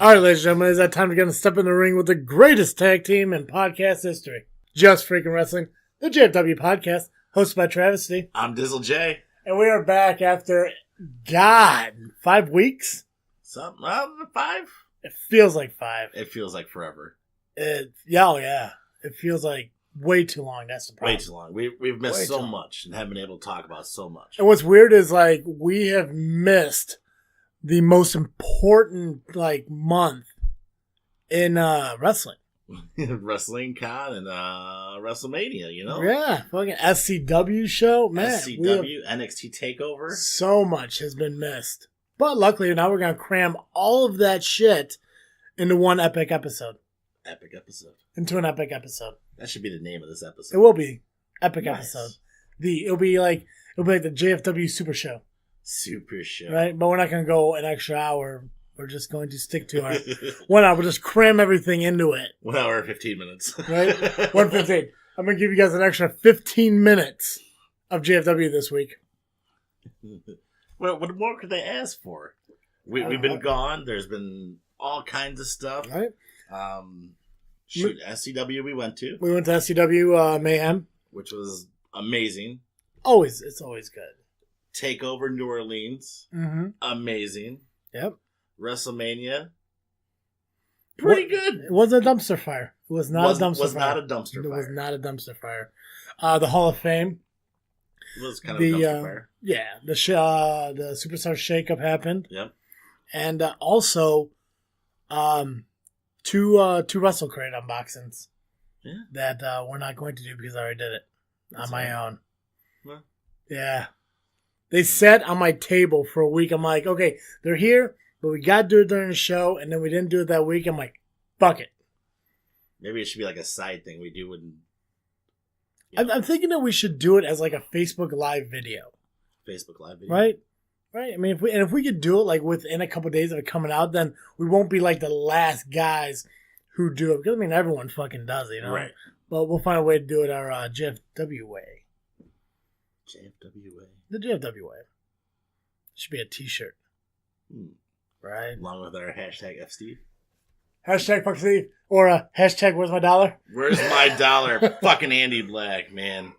All right, ladies and gentlemen, it's that time to step in the ring with the greatest tag team in podcast history. Just Freaking Wrestling, the JFW podcast, hosted by Travesty. I'm Dizzle J. And we are back after, 5 weeks? Something, 5? It feels like 5. It feels like forever. Yeah. It feels like way too long. That's the problem. Way too long. We've missed so much and haven't been able to talk about so much. And what's weird is, we have missed the most important, month in wrestling. Wrestling Con and WrestleMania, you know? Yeah. Fucking SCW show. Man. SCW, NXT TakeOver. So much has been missed. But luckily, now we're going to cram all of that shit into one epic episode. Epic episode. Into an epic episode. That should be the name of this episode. It will be. Epic nice. episode. It'll be like the JFW Super Show. Super Show. Right? But we're not going to go an extra hour. We're just going to stick to our 1 hour. We'll just cram everything into it. 1 hour and 15 minutes. Right? 1:15. I'm going to give you guys an extra 15 minutes of JFW this week. Well, what more could they ask for? We've been gone. There's been all kinds of stuff. Right? SCW we went to. We went to SCW Mayhem. Which was amazing. It's always good. TakeOver New Orleans. Mm-hmm. Amazing. Yep. WrestleMania. Pretty good. It wasn't a dumpster fire. It was not a dumpster fire. Was not a dumpster fire. It was not a dumpster fire. The Hall of Fame. It was kind of a dumpster fire. Yeah. The Superstar Shakeup happened. Yep. And also, two Wrestle Crate unboxings. Yeah. That we're not going to do because I already did it on my own. Well. Yeah. They sat on my table for a week. I'm like, okay, they're here, but we got to do it during the show, and then we didn't do it that week. I'm like, fuck it. Maybe it should be like a side thing we do when... I'm thinking that we should do it as like a Facebook Live video. Facebook Live video? Right? I mean, if we could do it within a couple of days of it coming out, then we won't be like the last guys who do it. Because, I mean, everyone fucking does it, you know? Right. But we'll find a way to do it our JFW way. JFW way? The JFW way. Should be a t-shirt. Right? Along with our hashtag FSteve. Hashtag fuck Steve. Or hashtag where's my dollar? Where's my dollar? Fucking Andy Black, man.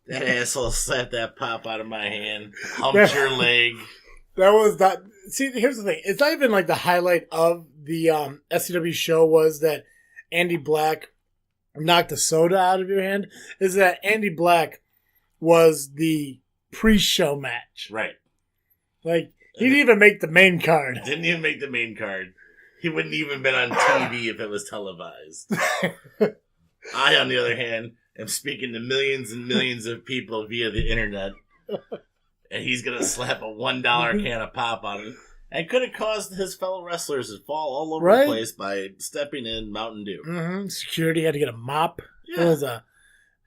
That asshole slapped that pop out of my hand. Humped your leg. That was that. See, here's the thing. It's not even like the highlight of the SCW show was that Andy Black knocked the soda out of your hand. Is that Andy Black was the pre-show match. Right. Like, he didn't even make the main card. Didn't even make the main card. He wouldn't even been on TV if it was televised. I, on the other hand, am speaking to millions and millions of people via the internet. And he's going to slap a $1 can of pop on him. And could have caused his fellow wrestlers to fall all over the place by stepping in Mountain Dew. Mm-hmm. Security had to get a mop. Yeah.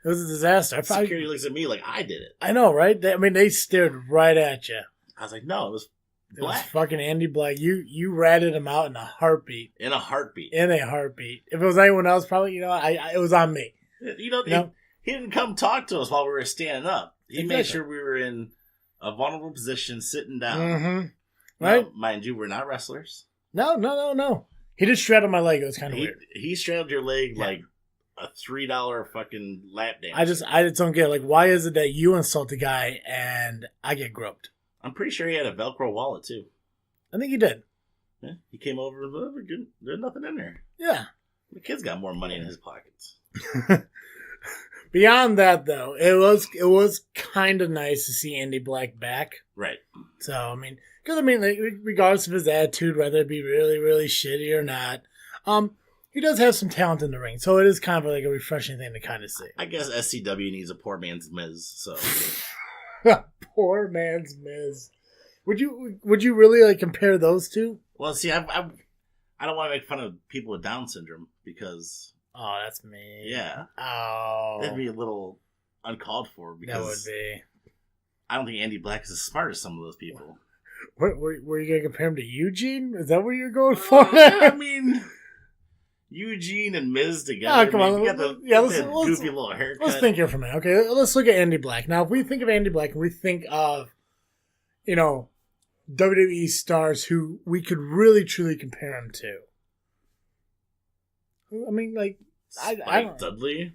It was a disaster. Security looks at me like I did it. I know, right? They stared right at you. I was like, no, it was Black. It was fucking Andy Black. You ratted him out in a heartbeat. In a heartbeat. If it was anyone else, probably, it was on me. He didn't come talk to us while we were standing up. He made sure we were in a vulnerable position, sitting down. Mm-hmm. Right? Now, mind you, we're not wrestlers. No. He just straddled my leg. It was kind of weird. He straddled your leg like a $3 fucking lap dance. I just don't get it. Like, why is it that you insult the guy and I get groped? I'm pretty sure he had a Velcro wallet too. I think he did. Yeah, he came over and there's nothing in there. Yeah. The kid's got more money in his pockets. Beyond that, though, it was kind of nice to see Andy Black back. Right. So, regardless of his attitude, whether it be really, really shitty or not, he does have some talent in the ring. So it is kind of like a refreshing thing to kind of see. I guess SCW needs a poor man's Miz, so... Poor man's Miz. Would you really compare those two? Well, see, I don't want to make fun of people with Down syndrome because... Oh, that's me. Yeah. Oh. That'd be a little uncalled for because... That would be. I don't think Andy Black is as smart as some of those people. Were you going to compare him to Eugene? Is that what you're going for? I mean... Eugene and Miz together. Oh, come on. You got the goofy little haircut. Let's think here for a minute. Okay, let's look at Andy Black. Now, if we think of Andy Black and we think of, WWE stars who we could really truly compare him to. I mean, like, I don't. Dudley.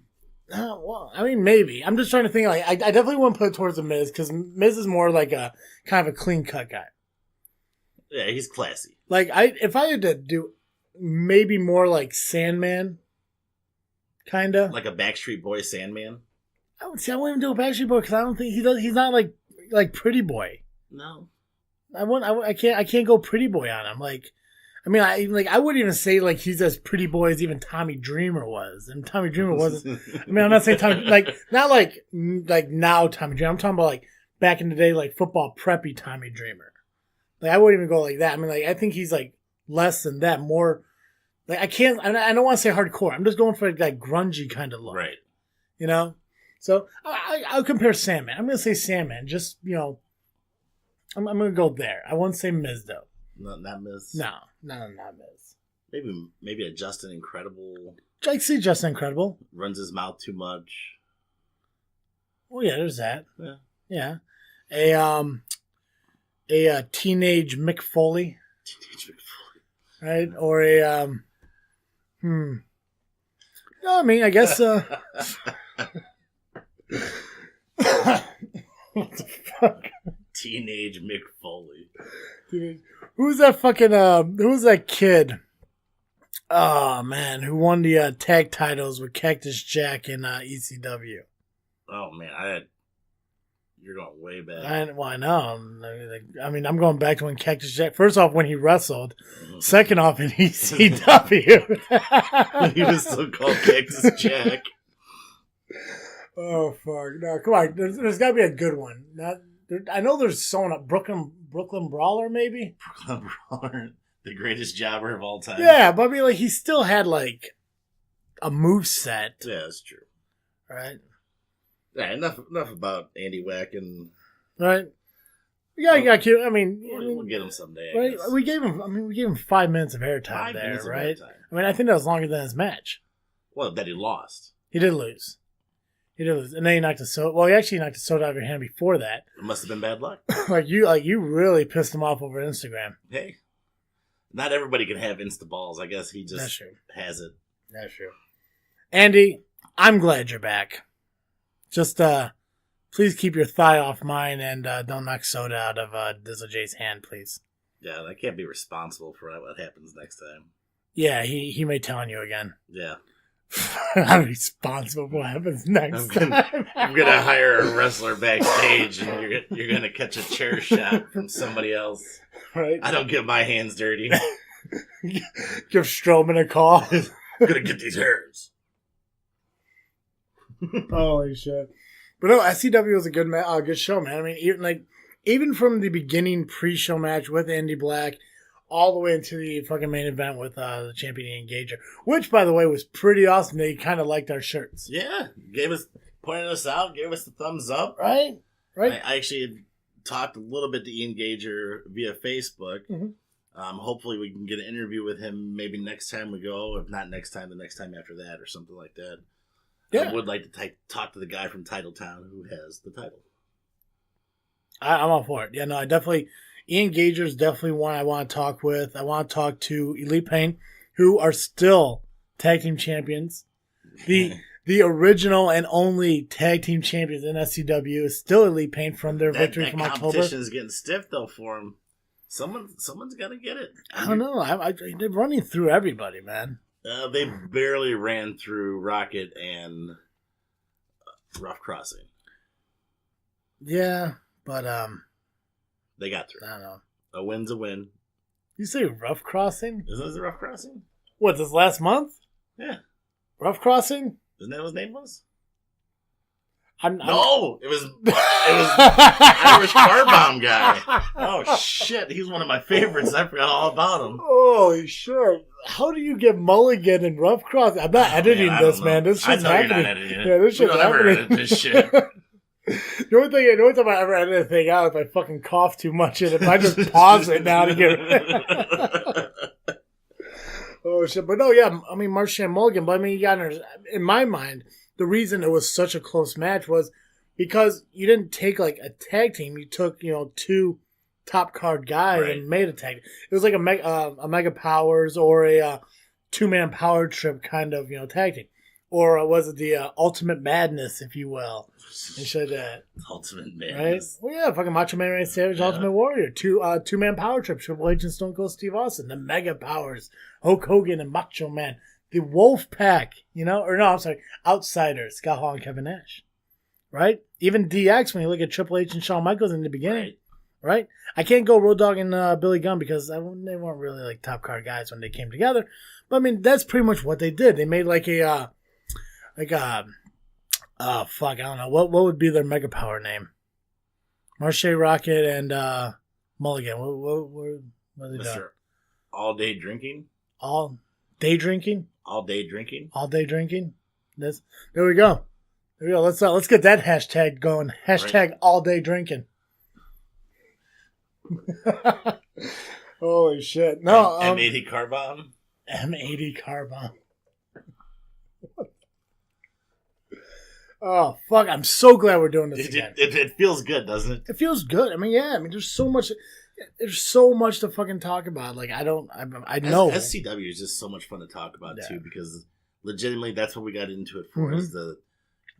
Well, I mean, maybe. I'm just trying to think. Like, I definitely wouldn't put it towards the Miz because Miz is more like a kind of a clean cut guy. Yeah, he's classy. Like, if I had to do maybe more like Sandman, kind of like a Backstreet Boy Sandman. I wouldn't do a Backstreet Boy because I don't think he's not like Pretty Boy. No, I can't go Pretty Boy on him. Like, I mean, I wouldn't even say like he's as pretty boy as even Tommy Dreamer was, and Tommy Dreamer wasn't. I mean, I'm not saying Tommy not like now Tommy Dreamer. I'm talking about like back in the day, like football preppy Tommy Dreamer. Like I wouldn't even go like that. I mean, like I think he's like less than that, more like I don't want to say hardcore. I'm just going for like that grungy kind of look, right? You know. So I'll compare Sandman. I'm gonna say Sandman. Just I'm gonna go there. I won't say Miz though. No, not Miz. No, not Miz. Maybe a Justin Incredible. I see Justin Incredible. Runs his mouth too much. Oh yeah, there's that. Yeah. A teenage Mick Foley. Right? Or no, I mean I guess what the fuck? Teenage Mick Foley. Who's that kid? Oh man, who won the tag titles with Cactus Jack in ECW? Oh man, you're going way back. I know. I mean, I'm going back to when Cactus Jack. First off, when he wrestled. Mm-hmm. Second off, in ECW. When he was still called Cactus Jack. Oh fuck! No, come on. There's got to be a good one. I know there's someone up Brooklyn Brawler, maybe. Brooklyn Brawler, the greatest jobber of all time. Yeah, but I mean, like he still had like a move set. Yeah, that's true. Right. Yeah, enough about Andy Wack and right. Yeah, cute. I mean, we'll get him someday. Right. We gave him 5 minutes of airtime there, right? I mean, I think that was longer than his match. Well, that he lost. He did lose. And then he knocked a soda. Well, he actually knocked a soda out of your hand before that. It must have been bad luck. you really pissed him off over Instagram. Hey, not everybody can have Insta balls. I guess he just has it. That's true. Andy, I'm glad you're back. Just please keep your thigh off mine and don't knock soda out of Dizzle J's hand, please. Yeah, I can't be responsible for what happens next time. Yeah, he may tell on you again. Yeah. I'm responsible for what happens next time. I'm gonna hire a wrestler backstage, and you're gonna catch a chair shot from somebody else. Right? I don't get my hands dirty. Give Strowman a call. Gonna get these hairs. Holy shit! But no, SCW was a good show, man. I mean, even from the beginning pre-show match with Andy Black. All the way into the fucking main event with the champion Engager, which, by the way, was pretty awesome. They kind of liked our shirts. Yeah, pointed us out, gave us the thumbs up. Right. I actually had talked a little bit to Engager via Facebook. Mm-hmm. Hopefully, we can get an interview with him maybe next time we go. If not next time, the next time after that, or something like that. Yeah. I would like to talk to the guy from Titletown who has the title. I'm all for it. Yeah, no, I definitely. Ian Gager is definitely one I want to talk with. I want to talk to Elite Pain, who are still tag team champions. The original and only tag team champions in SCW is still Elite Pain from their victory from October. Competition is getting stiff though for them. Someone's got to get it. I don't know. They're running through everybody, man. They barely ran through Rocket and Rough Crossing. Yeah, but they got through. I don't know. A win's a win. You say Rough Crossing? Isn't this a Rough Crossing? What, this last month? Yeah. Rough Crossing? Isn't that what his name was? No! It was Irish Car Bomb guy. Oh, shit. He's one of my favorites. I forgot all about him. Holy shit. How do you get Mulligan and Rough Crossing? I'm not editing this, man. This shit's happening. You're not editing it. Yeah, this shit's happening. Edit this shit. The only time I ever edit anything out is if I fucking cough too much and if I just pause it now to get Oh shit. But no, yeah, I mean Marchand Mulligan, but I mean you gotta in my mind, the reason it was such a close match was because you didn't take like a tag team, you took, two top card guys Right. and made a tag. It was like a Mega Powers or a 2-man power trip kind of tag team, or was it the Ultimate Madness, if you will? And showed that Ultimate right. Madness. Well, yeah, fucking Macho Man Randy Savage, Ultimate Warrior, 2-man power trip, Triple H and Stone Cold Steve Austin, the Mega Powers, Hulk Hogan and Macho Man, the Wolf Pack, Outsiders, Scott Hall and Kevin Nash, right? Even DX when you look at Triple H and Shawn Michaels in the beginning. Right? I can't go Road Dogg and Billy Gunn because they weren't really like top card guys when they came together. But I mean, that's pretty much what they did. They made I don't know. What would be their Mega Power name? Marche Rocket and Mulligan. What are they doing? All day drinking? All day drinking? All day drinking? All day drinking? There we go. There we go. Let's get that hashtag going. Hashtag all day drinking. Holy shit. No. M80 car bomb? M80 car bomb. Oh, fuck. I'm so glad we're doing this again. It feels good, doesn't it? It feels good. I mean, yeah. I mean, there's so much to fucking talk about. Like, I know. SCW is just so much fun to talk about, too, because legitimately that's what we got into it for, is the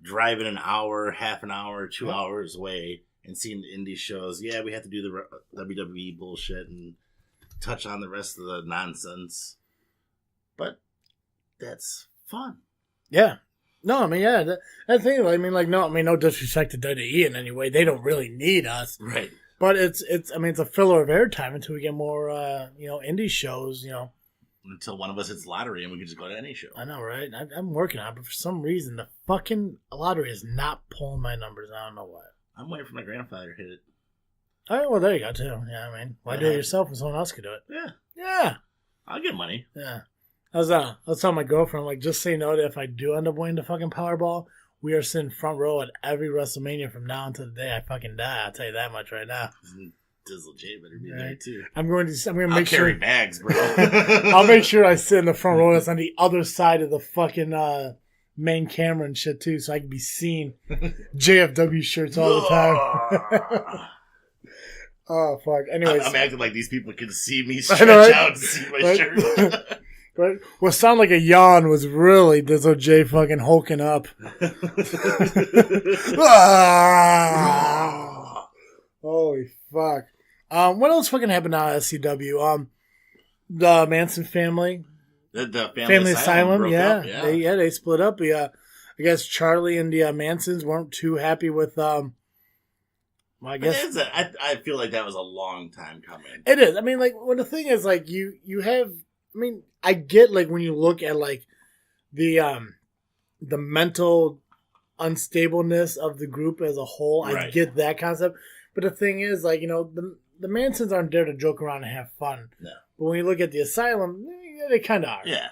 driving an hour, half an hour, 2 hours away and seeing the indie shows. Yeah, we have to do the WWE bullshit and touch on the rest of the nonsense. But that's fun. Yeah. No, I mean, yeah. That thing, I mean, no disrespect to WWE in any way. They don't really need us. Right. But it's a filler of airtime until we get more, indie shows, Until one of us hits lottery and we can just go to any show. I know, right? I'm working on it, but for some reason, the fucking lottery is not pulling my numbers. I don't know why. I'm waiting for my grandfather to hit it. All right, well, there you go, too. Yeah, I mean, why do it yourself when someone else could do it? Yeah. Yeah. I'll get money. Yeah. I was telling my girlfriend, like, just say no to if I do end up winning the fucking Powerball, we are sitting front row at every WrestleMania from now until the day I fucking die. I'll tell you that much right now. Dizzle J better be there, too. I'm going to make sure. I'll carry bags, bro. I'll make sure I sit in the front row that's on the other side of the fucking main camera and shit, too, so I can be seen JFW shirts all the time. Oh, fuck. Anyways. I'm acting like these people can see me stretch out and see my shirt. Right? What sounded like a yawn was really Dizzle J fucking hulking up. Holy fuck. What else fucking happened now at SCW? The Manson family. The family asylum broke up, They split up. I guess Charlie and the Mansons weren't too happy with well, I guess I feel like that was a long time coming. It is. I mean, like, when the thing is, like, you have. I mean, I get, like, when you look at, like, the mental unstableness of the group as a whole, right. I get that concept. But the thing is, like, the Mansons aren't there to joke around and have fun. No. But when you look at the asylum, they kind of are. Yeah.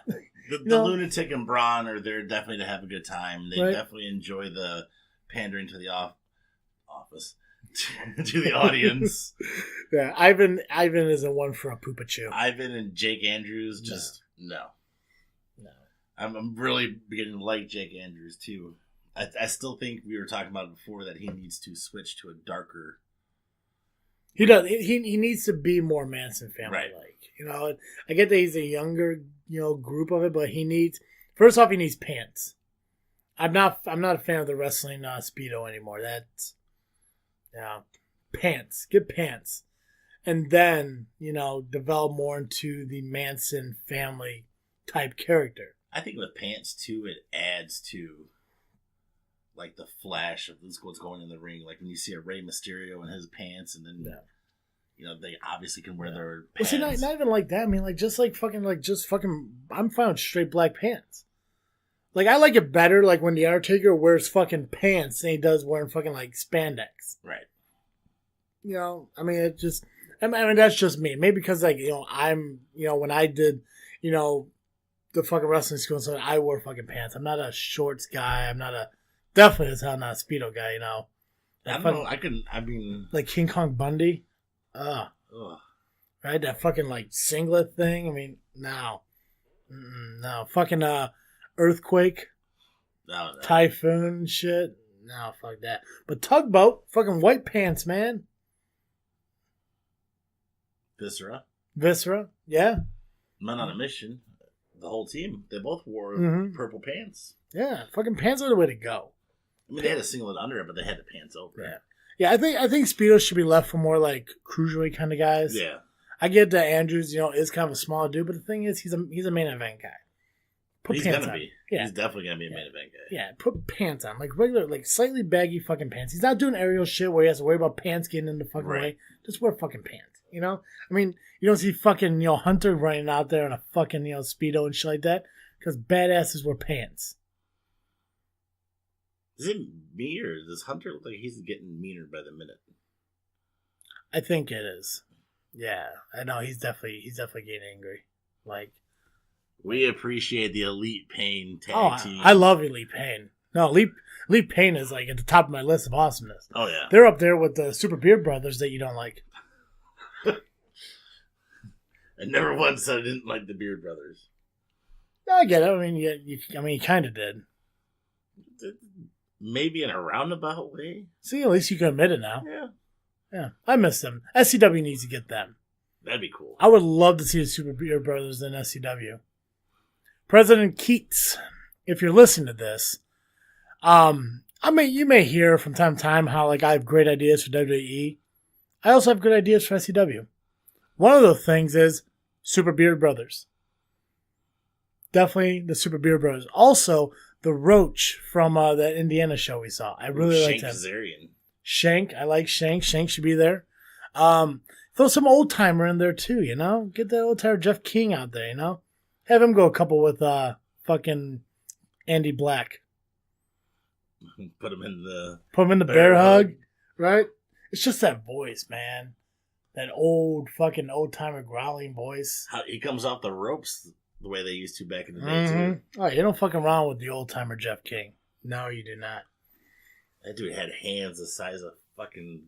The lunatic and Braun are there definitely to have a good time. They definitely enjoy the pandering to the office. To the audience. Yeah, Ivan isn't one for a poopa chew. Ivan and Jake Andrews no. I'm really beginning to like Jake Andrews too. I still think we were talking about it before that he needs to switch to a darker. He does. He needs to be more Manson family like. Right. I get that he's a younger group of it, but he needs pants. I'm not a fan of the wrestling Speedo anymore. That's pants. Get pants. And then, develop more into the Manson family type character. I think with pants, too, it adds to, like, the flash of what's going in the ring. Like, when you see a Rey Mysterio in his pants, and then, they obviously can wear their pants. Well, see, not even like that. I mean, I'm fine with straight black pants. Like, I like it better, like, when The Undertaker wears fucking pants than he does wearing fucking, like, spandex. Right. I mean, that's just me. Maybe because, like, I'm, when I did, the fucking wrestling school, so I wore fucking pants. I'm not a shorts guy. I'm definitely as hell not a Speedo guy, I don't know. Like King Kong Bundy? Ugh. Right? That fucking, like, singlet thing? I mean, no. No. Fucking, Earthquake, no. Typhoon shit. No, fuck that. But Tugboat, fucking white pants, man. Viscera, yeah. Men on a Mission. The whole team. They both wore purple pants. Yeah, fucking pants are the way to go. I mean, they had a singlet under it, but they had the pants over it. Yeah. I think Speedos should be left for more like cruiserweight kind of guys. Yeah. I get that Andrews, is kind of a small dude, but the thing is, he's a main event guy. He's gonna be. Yeah. He's definitely gonna be a main event guy. Yeah, put pants on, like regular, like slightly baggy fucking pants. He's not doing aerial shit where he has to worry about pants getting in the fucking way. Just wear fucking pants. I mean, you don't see fucking Hunter running out there in a fucking Speedo and shit like that because badasses wear pants. Is it me or does Hunter look like he's getting meaner by the minute? I think it is. Yeah, I know he's definitely getting angry. Like, we appreciate the Elite Pain tag team. I love Elite Pain. No, Elite Pain is like at the top of my list of awesomeness. Oh yeah, they're up there with the Super Beard Brothers that you don't like. I never once said I didn't like the Beard Brothers. No, I get it. I mean, you kind of did. Maybe in a roundabout way. See, at least you can admit it now. Yeah. I miss them. SCW needs to get them. That'd be cool. I would love to see the Super Beard Brothers in SCW. President Keats, if you're listening to this, you may hear from time to time how I have great ideas for WWE. I also have good ideas for SCW. One of the things is Super Beard Brothers. Definitely the Super Beard Brothers. Also, the Roach from that Indiana show we saw. I really like that. Shank. I like Shank. Shank should be there. Throw some old timer in there too, Get that old timer Jeff King out there, Have him go a couple with fucking Andy Black. Put him in the bear hug, right? It's just that voice, man. That old timer growling voice. He comes off the ropes the way they used to back in the day too. Oh, you don't fuck around with the old timer Jeff King. No, you do not. That dude had hands the size of fucking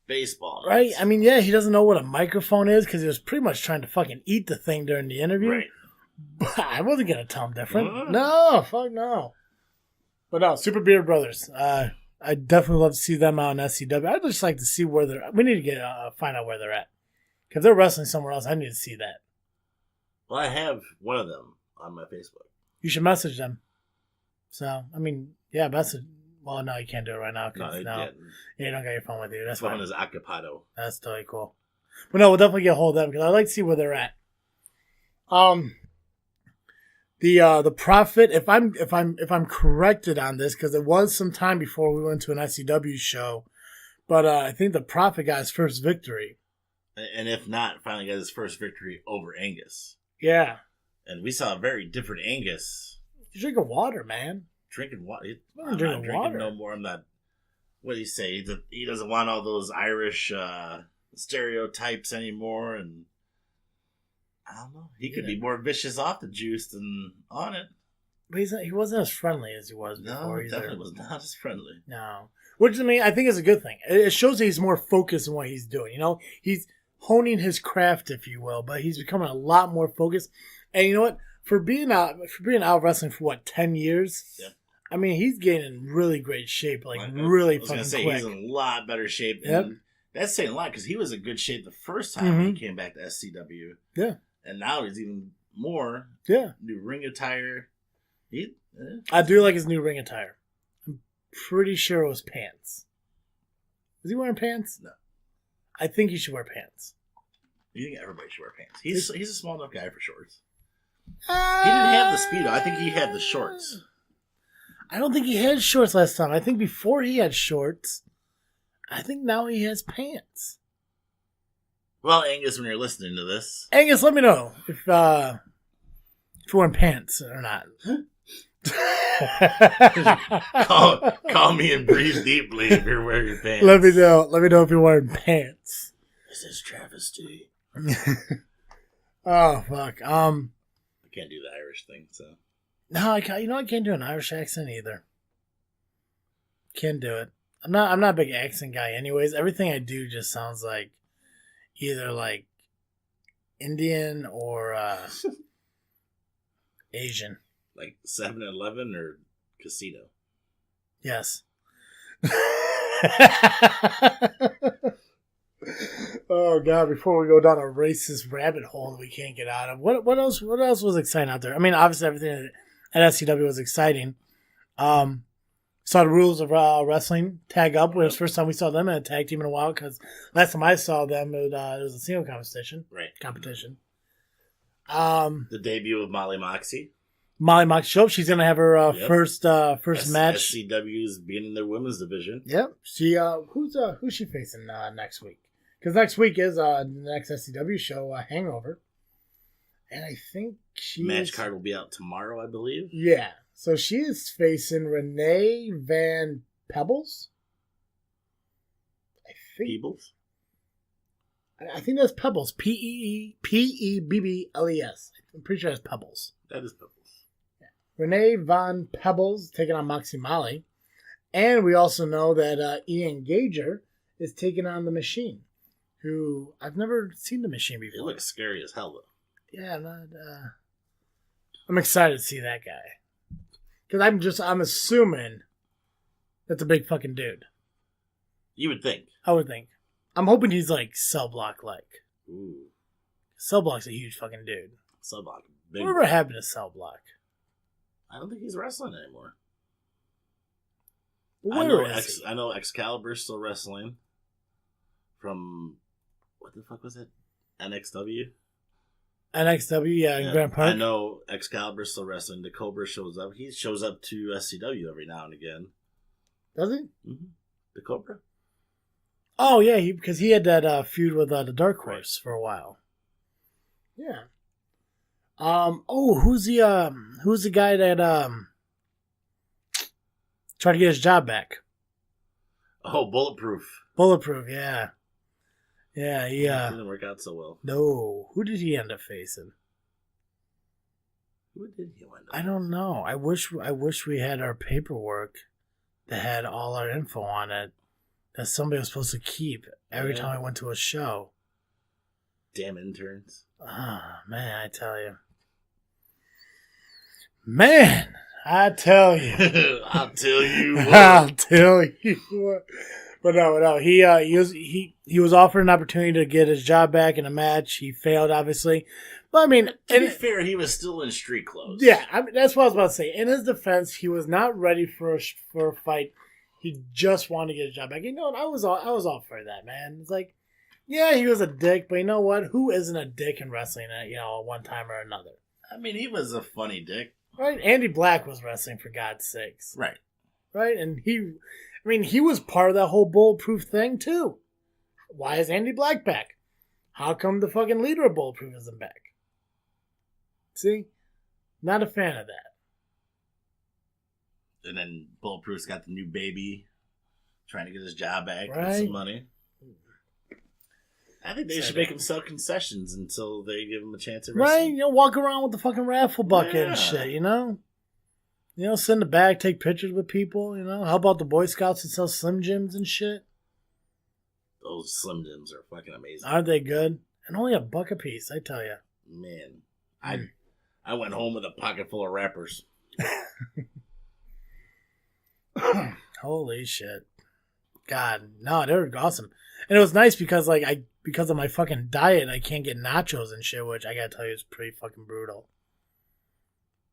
baseball. Right? I mean, yeah, he doesn't know what a microphone is because he was pretty much trying to fucking eat the thing during the interview. Right. But I wasn't going to tell him different. No, fuck no. But no, Super Beard Brothers. I definitely love to see them out in SCW. I'd just like to see where they're at. We need to find out where they're at. Because they're wrestling somewhere else. I need to see that. Well, I have one of them on my Facebook. You should message them. So, I mean, yeah, message. Well, no, you can't do it right now. No, you don't got your phone with you. That's fine. One is Acapado. That's totally cool. But no, we'll definitely get a hold of them because I'd like to see where they're at. The Prophet, if I'm corrected on this, because it was some time before we went to an ICW show, but I think the Prophet got his first victory. And if not, finally got his first victory over Angus. Yeah. And we saw a very different Angus. You're drinking water, man. Drinking water? I'm not drinking no more. I'm not. What do you say? He doesn't want all those Irish stereotypes anymore, and I don't know. He could be more vicious off the juice than on it. But he wasn't as friendly as he was before. No, definitely was not as friendly. No. Which, I mean, I think is a good thing. It shows that he's more focused on what he's doing. He's honing his craft, if you will, but he's becoming a lot more focused. And you know what? For being out wrestling for 10 years? Yeah. I mean, he's getting in really great shape, really fucking quick. He's in a lot better shape. And that's saying a lot because he was in good shape the first time he came back to SCW. Yeah. And now he's even more. Yeah. New ring attire. I do like his new ring attire. I'm pretty sure it was pants. Is he wearing pants? No. I think he should wear pants. You think everybody should wear pants? He's a small enough guy for shorts. He didn't have the Speedo. I think he had the shorts. I don't think he had shorts last time. I think before he had shorts. I think now he has pants. Well, Angus, when you're listening to this, Angus, let me know if you're wearing pants or not. call me and breathe deeply if you're wearing pants. Let me know. Let me know if you're wearing pants. This is travesty. Oh fuck. I can't do the Irish thing, so. No, I can't. I can't do an Irish accent either. Can't do it. I'm not a big accent guy, anyways. Everything I do just sounds like either like Indian or Asian. Like 7-Eleven or Casino. Yes. Oh God! Before we go down a racist rabbit hole that we can't get out of, what else? What else was exciting out there? I mean, obviously everything at SCW was exciting. Saw the Rules of Wrestling tag up. It was the first time we saw them in a tag team in a while. Because last time I saw them, it was a single competition. Right. Competition. The debut of Molly Moxley. Molly Moxley, she's gonna have her first match. SCW's being in their women's division. Yep. She who's she facing next week? Because next week is the next SCW show, Hangover, and I think match card will be out tomorrow, I believe. Yeah. So she is facing Renee Van Pebbles. Peebles. I think that's Pebbles. Pebbles. I'm pretty sure that's Pebbles. That is Pebbles. Renee Von Pebbles taking on Moxie Molly. And we also know that Ian Gager is taking on The Machine, who I've never seen The Machine before. It looks scary as hell, though. Yeah, I'm excited to see that guy. Because I'm assuming that's a big fucking dude. You would think. I would think. I'm hoping he's like Cell Block-like. Ooh. Cell Block's a huge fucking dude. Cell Block. Whatever happened to Cell Block? I don't think he's wrestling anymore. Where is he? I know Excalibur's still wrestling. From, what the fuck was it? NXW? NXW, yeah, in Grand Park. I know Excalibur's still wrestling. The Cobra shows up. He shows up to SCW every now and again. Does he? Mm-hmm. The Cobra? Oh, yeah, because he had that feud with the Dark Horse for a while. Yeah. Who's the guy that tried to get his job back? Oh, Bulletproof. Bulletproof, yeah. Yeah, he didn't work out so well. No. Who did he end up facing? Who did he end up I don't know. I wish we had our paperwork that had all our info on it that somebody was supposed to keep every time I went to a show. Damn interns. Oh, man, I tell you. Man, I tell you. I'll tell you what. I'll tell you what. But no. He was offered an opportunity to get his job back in a match. He failed, obviously. But I mean, to be fair, he was still in street clothes. Yeah, I mean, that's what I was about to say. In his defense, he was not ready for a fight. He just wanted to get his job back. You know what? I was all for that, man. It's like, yeah, he was a dick, but you know what? Who isn't a dick in wrestling at one time or another? I mean, he was a funny dick. Right? Andy Black was wrestling, for God's sakes. Right. Right? And he was part of that whole Bulletproof thing, too. Why is Andy Black back? How come the fucking leader of Bulletproof isn't back? See? Not a fan of that. And then Bulletproof's got the new baby, trying to get his job back, right. Get some money. I think they should make him sell concessions until they give him a chance at wrestling. Right? Walk around with the fucking raffle bucket and shit, sit in the back, take pictures with people, Help out the Boy Scouts that sell Slim Jims and shit. Those Slim Jims are fucking amazing. Aren't they good? And only $1 a piece, I tell you. Man, I went home with a pocket full of wrappers. Holy shit. God, no, they were awesome. And it was nice because because of my fucking diet, I can't get nachos and shit, which I gotta tell you is pretty fucking brutal.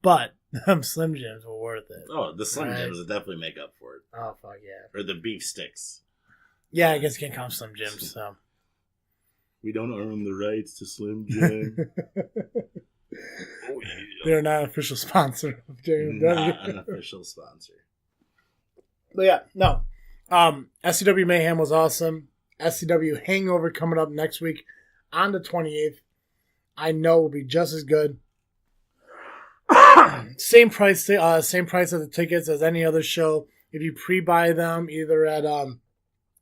But them Slim Jims were worth it. Oh, the Slim Jims will definitely make up for it. Oh, fuck yeah. Or the beef sticks. Yeah, I guess you can't count Slim Jims, so. We don't own the rights to Slim Jim. Oh, yeah. They're not an official sponsor of JFW. Not an official sponsor. But yeah, no. SCW Mayhem was awesome. SCW Hangover coming up next week on the 28th. I know will be just as good. Same price of the tickets as any other show. If you pre-buy them, either at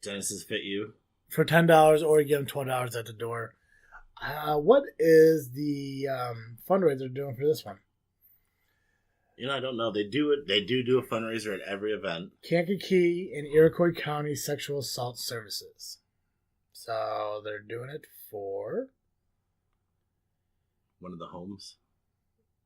Genesis Fit You for $10 or you give them $12 at the door. What is the fundraiser doing for this one? I don't know. They do it. They do a fundraiser at every event. Kankakee and Iroquois County Sexual Assault Services. So they're doing it for one of the homes.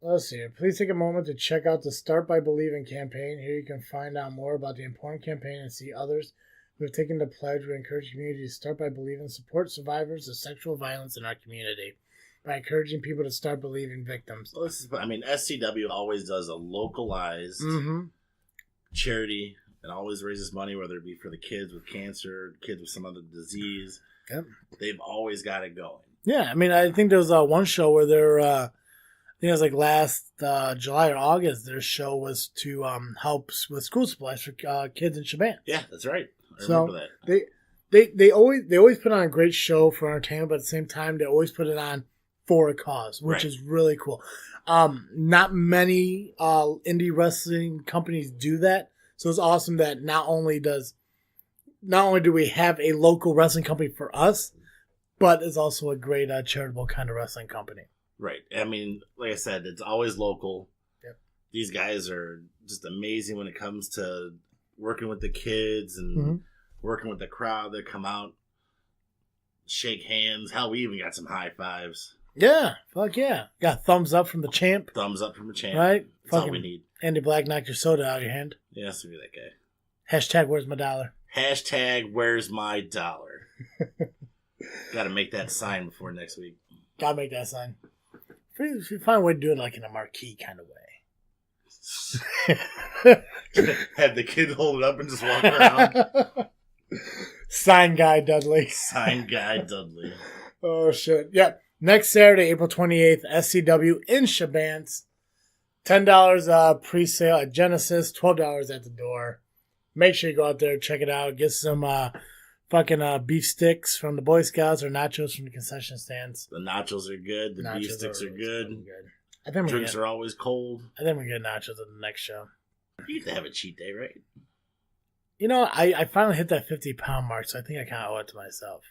Let's see. Please take a moment to check out the Start by Believing campaign. Here you can find out more about the important campaign and see others We've taken the pledge. We encourage the community to start by believing and support survivors of sexual violence in our community by encouraging people to start believing victims. Well, SCW always does a localized charity and always raises money, whether it be for the kids with cancer, kids with some other disease. Yep. They've always got it going. Yeah, I mean, I think there was one show where they're, I think it was like last July or August, their show was to help with school supplies for kids in Shaban. Yeah, that's right. I So remember that. they always put on a great show for entertainment, but at the same time, they always put it on for a cause, which is really cool. Not many indie wrestling companies do that, so it's awesome that not only do we have a local wrestling company for us, but it's also a great charitable kind of wrestling company. Right. I mean, like I said, it's always local. Yep. These guys are just amazing when it comes to working with the kids and working with the crowd that come out, shake hands. Hell, we even got some high fives. Yeah, fuck yeah. Got thumbs up from the champ. Thumbs up from the champ. Right? That's all we need. Andy Black knocked your soda out of your hand. Yeah, has to be that guy. Hashtag where's my dollar? Hashtag where's my dollar? Got to make that sign before next week. Gotta make that sign. If you find a way to do it like in a marquee kind of way. Have the kid hold it up and just walk around. Sign guy Dudley. Sign guy Dudley. Oh, shit. Yeah. Next Saturday, April 28th, SCW in Shabans. $10 pre-sale at Genesis, $12 at the door. Make sure you go out there, check it out. Get some beef sticks from the Boy Scouts or nachos from the concession stands. The nachos are good. The beef sticks are good. I think drinks are always cold. I think we get nachos at the next show. You get to have a cheat day, right? You know, I finally hit that 50-pound mark, so I think I kind of owe it to myself.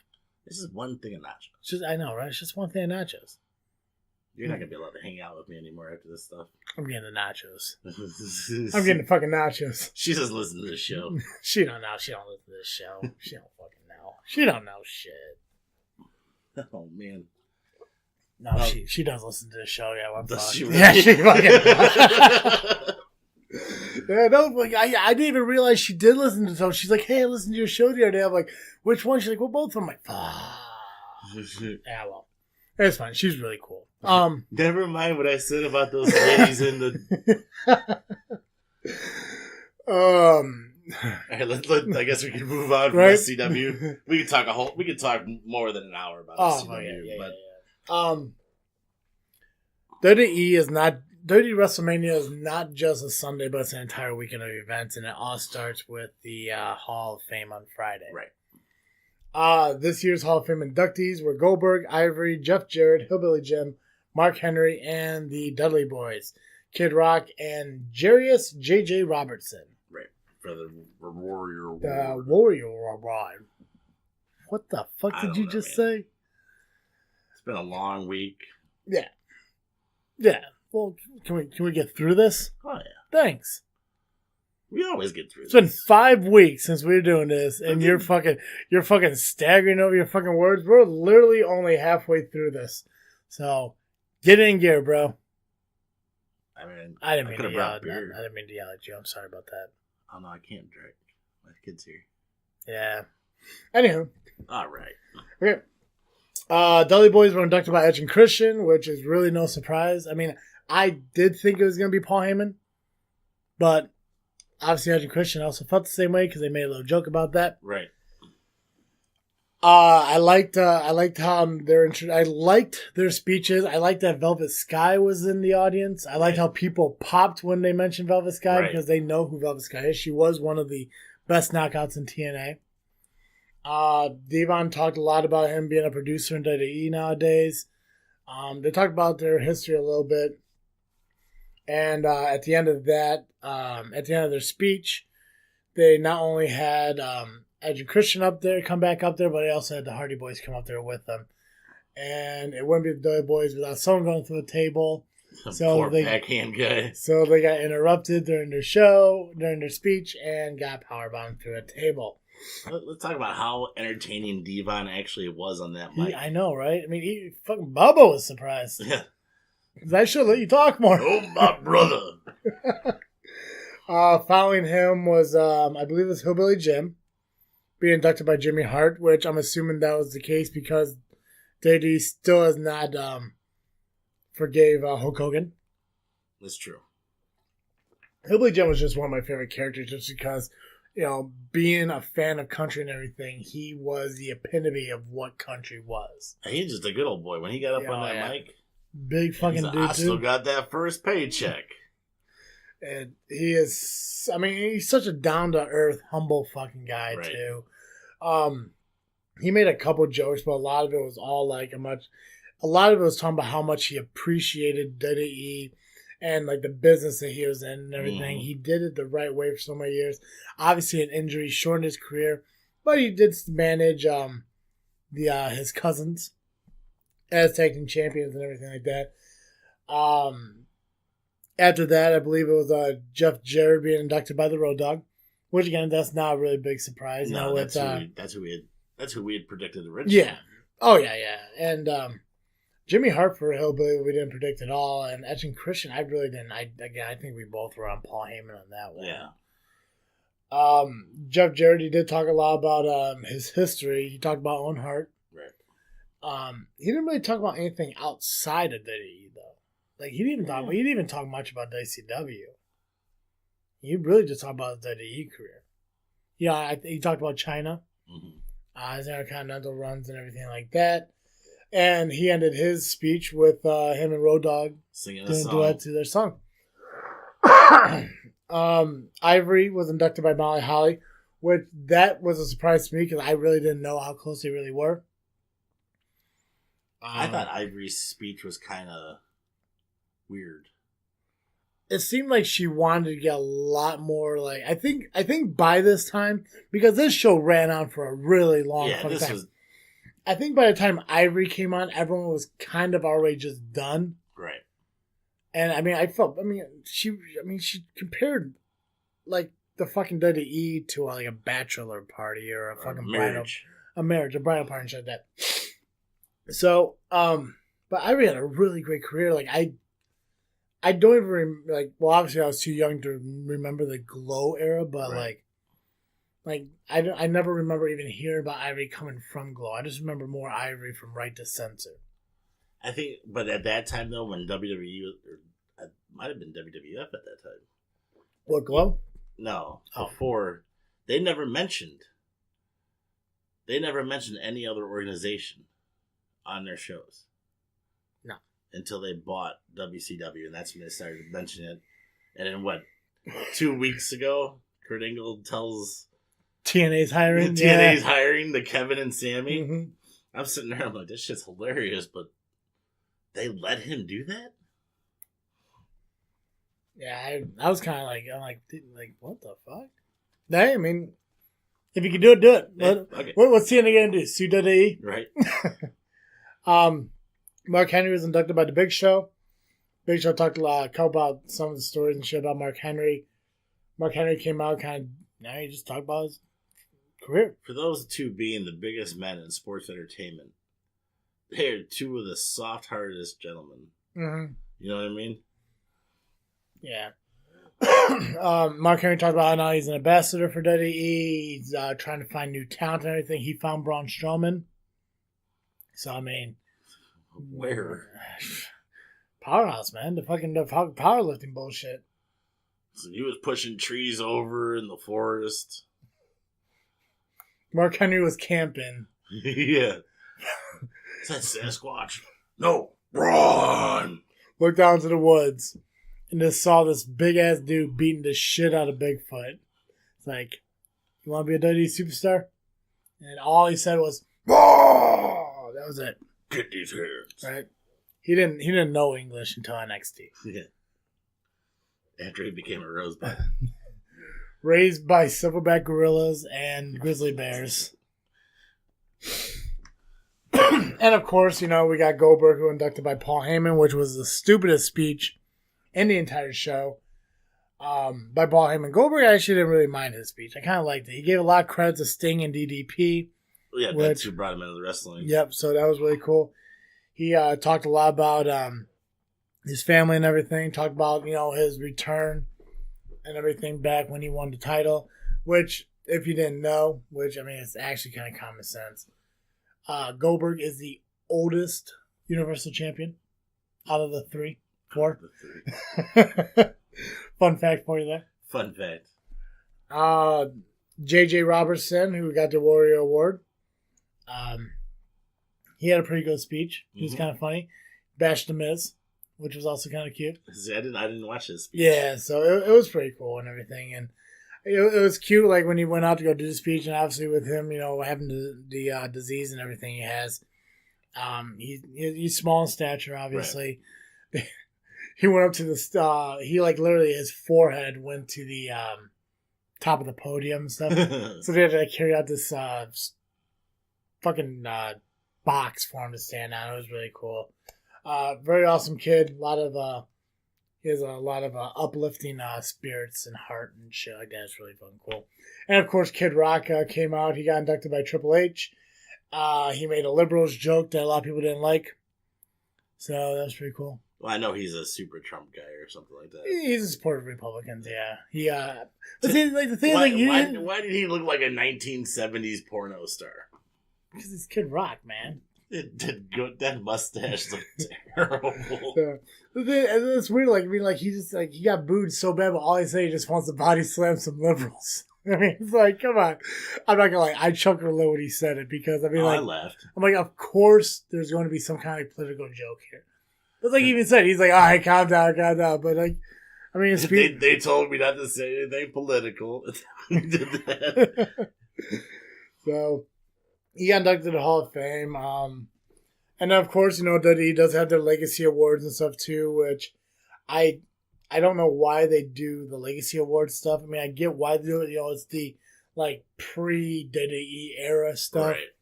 This is one thing of nachos. I know, right? It's just one thing of nachos. You're not going to be allowed to hang out with me anymore after this stuff. I'm getting the nachos. I'm getting the fucking nachos. She doesn't listen to this show. She don't know. She don't listen to this show. She don't fucking know. She don't know shit. Oh, man. No, she does listen to this show. Yeah, does she really? Yeah, she fucking yeah, no, like, I didn't even realize she did listen to the show. She's like, hey, I listened to your show the other day. I'm like, which one? She's like, well, both of them. I'm like, fuck. Yeah, well. It's fine. She's really cool. Never mind what I said about those ladies in the. All right, I guess we can move on from SCW. We could talk more than an hour about SCW. WWE WrestleMania is not just a Sunday, but it's an entire weekend of events, and it all starts with the Hall of Fame on Friday. Right. This year's Hall of Fame inductees were Goldberg, Ivory, Jeff Jarrett, Hillbilly Jim, Mark Henry, and the Dudley Boys, Kid Rock, and Jarius J.J. Robertson. Right. For the Warrior Award. The Warrior Award. What the fuck did you just say? It's been a long week. Yeah. Yeah. Well, can we get through this? Oh, yeah. Thanks. We always get through this. It's been 5 weeks since we were doing this, and you're fucking staggering over your fucking words. We're literally only halfway through this. So, get in gear, bro. I mean, I didn't mean to yell at you. I'm sorry about that. Oh, no, I can't drink. My kid's here. Yeah. Anywho. All right. Okay. Dudley Boys were inducted by Edge and Christian, which is really no surprise. I mean, I did think it was going to be Paul Heyman, but obviously Edge and Christian also felt the same way because they made a little joke about that. Right. I liked how I liked their speeches. I liked that Velvet Sky was in the audience. I liked how people popped when they mentioned Velvet Sky because they know who Velvet Sky is. She was one of the best knockouts in TNA. Devon talked a lot about him being a producer in WWE nowadays. They talked about their history a little bit. And at the end of that, at the end of their speech, they not only had Edge and Christian come back up there, but they also had the Hardy Boys come up there with them. And it wouldn't be the Dudley Boys without someone going through a table. Poor backhand guy. So they got interrupted during their speech, and got powerbombed through a table. Let's talk about how entertaining Devon actually was on that mic. I know, right? I mean, fucking Bubba was surprised. Yeah. I should let you talk more. Oh, my brother. Following him was, I believe it was Hillbilly Jim. being inducted by Jimmy Hart, which I'm assuming that was the case because WWE still has not forgave Hulk Hogan. That's true. Hillbilly Jim was just one of my favorite characters just because, being a fan of country and everything, he was the epitome of what country was. He's just a good old boy. When he got up on that mic, big fucking dude, I still got that first paycheck. And he is, he's such a down-to-earth, humble fucking guy, right. too. He made a couple jokes, but a lot of it was all like a lot of it was talking about how much he appreciated WWE and like the business that he was in and everything. He did it the right way for so many years. Obviously, an injury shortened his career, but he did manage his cousins as tag team champions and everything like that. After that, I believe it was Jeff Jarrett being inducted by the Road Dogg, which again, that's not a really big surprise. No, that's who we had predicted originally. Yeah. Oh yeah. And Jimmy Hart for Hillbilly, we didn't predict at all, and Edge and Christian, I really didn't. I think we both were on Paul Heyman on that one. Yeah. Jeff Jarrett, he did talk a lot about his history. He talked about Owen Hart. Right. He didn't really talk about anything outside of WWE though. Like he didn't even talk much about WCW. He really just talked about his WWE career. Yeah, he talked about China, his Intercontinental runs and everything like that. And he ended his speech with him and Road Dogg singing doing a duet to their song. Ivory was inducted by Molly Holly, which that was a surprise to me because I really didn't know how close they really were. I thought Ivory's speech was kind of weird. It seemed like she wanted to get a lot more. Like I think by this time, because this show ran on for a really long time. I think by the time Ivory came on, everyone was kind of already just done. Right. And she compared like the fucking WWE to like a bachelor party or a fucking bridal party and shit like that. So, but Ivory had a really great career. Like I don't even obviously I was too young to remember the Glow era, but I never remember even hearing about Ivory coming from Glow. I just remember more Ivory from Right to Censor. I think, but at that time though, when WWE it might have been WWF at that time. What, Glow? No, before they never mentioned any other organization on their shows. No, until they bought WCW, and that's when they started mentioning it. And then 2 weeks ago, Kurt Angle tells TNA's hiring. TNA's hiring the Kevin and Sammy. Mm-hmm. I'm sitting there, I'm like, this shit's hilarious, but they let him do that? Yeah, I was kind of like, what the fuck? Hey, if you can do it, do it. Okay. What's TNA going to do? Sue WWE? Right. Mark Henry was inducted by the Big Show. Big Show talked a lot about some of the stories and shit about Mark Henry. Mark Henry came out he just talked about his career. For those two being the biggest men in sports entertainment, they're two of the soft-heartedest gentlemen. Mm-hmm. You know what I mean? Yeah. Mark Henry talked about how now he's an ambassador for WWE. He's trying to find new talent and everything. He found Braun Strowman. So, where? Powerhouse, man. The fucking powerlifting bullshit. So he was pushing trees over in the forest. Mark Henry was camping. Yeah. Is that Sasquatch? No. Braun! Looked down to the woods and just saw this big-ass dude beating the shit out of Bigfoot. It's like, you want to be a WWE superstar? And all he said was, "Whoa!" That was it. Get these hands. Right? He didn't know English until NXT. Yeah. After he became a rosebud. Raised by silverback gorillas and grizzly bears. And of course, we got Goldberg, who inducted by Paul Heyman, which was the stupidest speech in the entire show. By Paul Heyman. Goldberg actually didn't really mind his speech. I kind of liked it. He gave a lot of credit to Sting and DDP. Yeah, that's who brought him into the wrestling. Yep, so that was really cool. He talked a lot about his family and everything. Talked about, his return and everything back when he won the title. Which, if you didn't know, which I mean, it's actually kind of common sense. Goldberg is the oldest Universal Champion out of the four. Fun fact for you there. Fun fact. J.J. Robertson, who got the Warrior Award, he had a pretty good speech. He was kind of funny. Bashed the Miz, which was also kind of cute. I didn't watch his speech. Yeah, so it was pretty cool and everything, and it was cute. Like when he went out to go do the speech, and obviously with him, having the disease and everything he has, he's small in stature, obviously. Right. He went up to the he like literally his forehead went to the top of the podium and stuff. So they had to carry out this fucking box for him to stand on. It was really cool. Very awesome kid. He has a lot of uplifting spirits and heart and shit like that. It's really fucking cool. And of course, Kid Rock came out. He got inducted by Triple H. He made a liberals joke that a lot of people didn't like. So that was pretty cool. Well, I know he's a super Trump guy or something like that. He's a supporter of Republicans, yeah. Why did he look like a 1970s porno star? Because he's Kid Rock, man. That mustache looked terrible. So, it's weird. He got booed so bad, but all he said he just wants to body slam some liberals. I mean, it's like, come on. I'm not gonna lie. I chuckled a little when he said it because I laughed. I'm like, of course, there's going to be some kind of political joke here. But like he even said, he's like, all right, calm down. But like, I mean, they told me not to say anything political. We did that. So he got inducted to the Hall of Fame. And of course, that he does have their legacy awards and stuff too, which I don't know why they do the legacy award stuff. I mean, I get why they do it. It's the like pre-WWE era stuff. Right.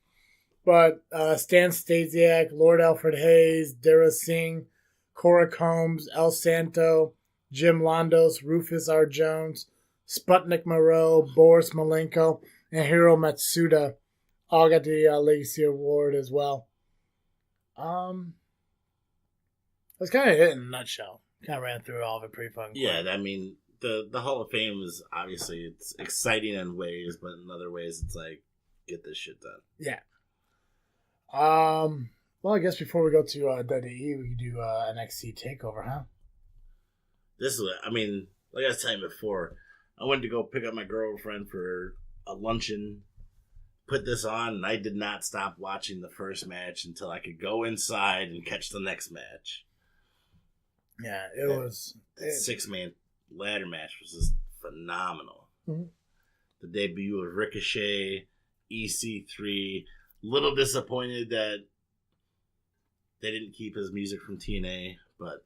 But Stan Stasiak, Lord Alfred Hayes, Dara Singh, Cora Combs, El Santo, Jim Londos, Rufus R. Jones, Sputnik Moreau, Boris Malenko, and Hiro Matsuda all got the Legacy Award as well. That's kind of it in a nutshell. Kind of ran through all of it pretty fun. Yeah, I mean, the Hall of Fame is obviously it's exciting in ways, but in other ways it's like, get this shit done. Yeah. Well, I guess before we go to WWE, we could do NXT TakeOver, huh? Like I was telling you before, I went to go pick up my girlfriend for a luncheon, put this on, and I did not stop watching the first match until I could go inside and catch the next match. Yeah, that 6-man ladder match was just phenomenal. Mm-hmm. The debut of Ricochet, EC3. Little disappointed that they didn't keep his music from TNA, but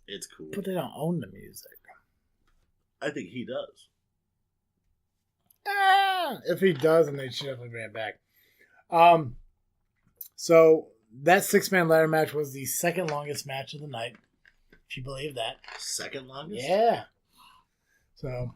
it's cool. But they don't own the music. I think he does. If he does, then they should definitely bring it back. So that 6-man ladder match was the second longest match of the night. If you believe that. Second longest? Yeah. So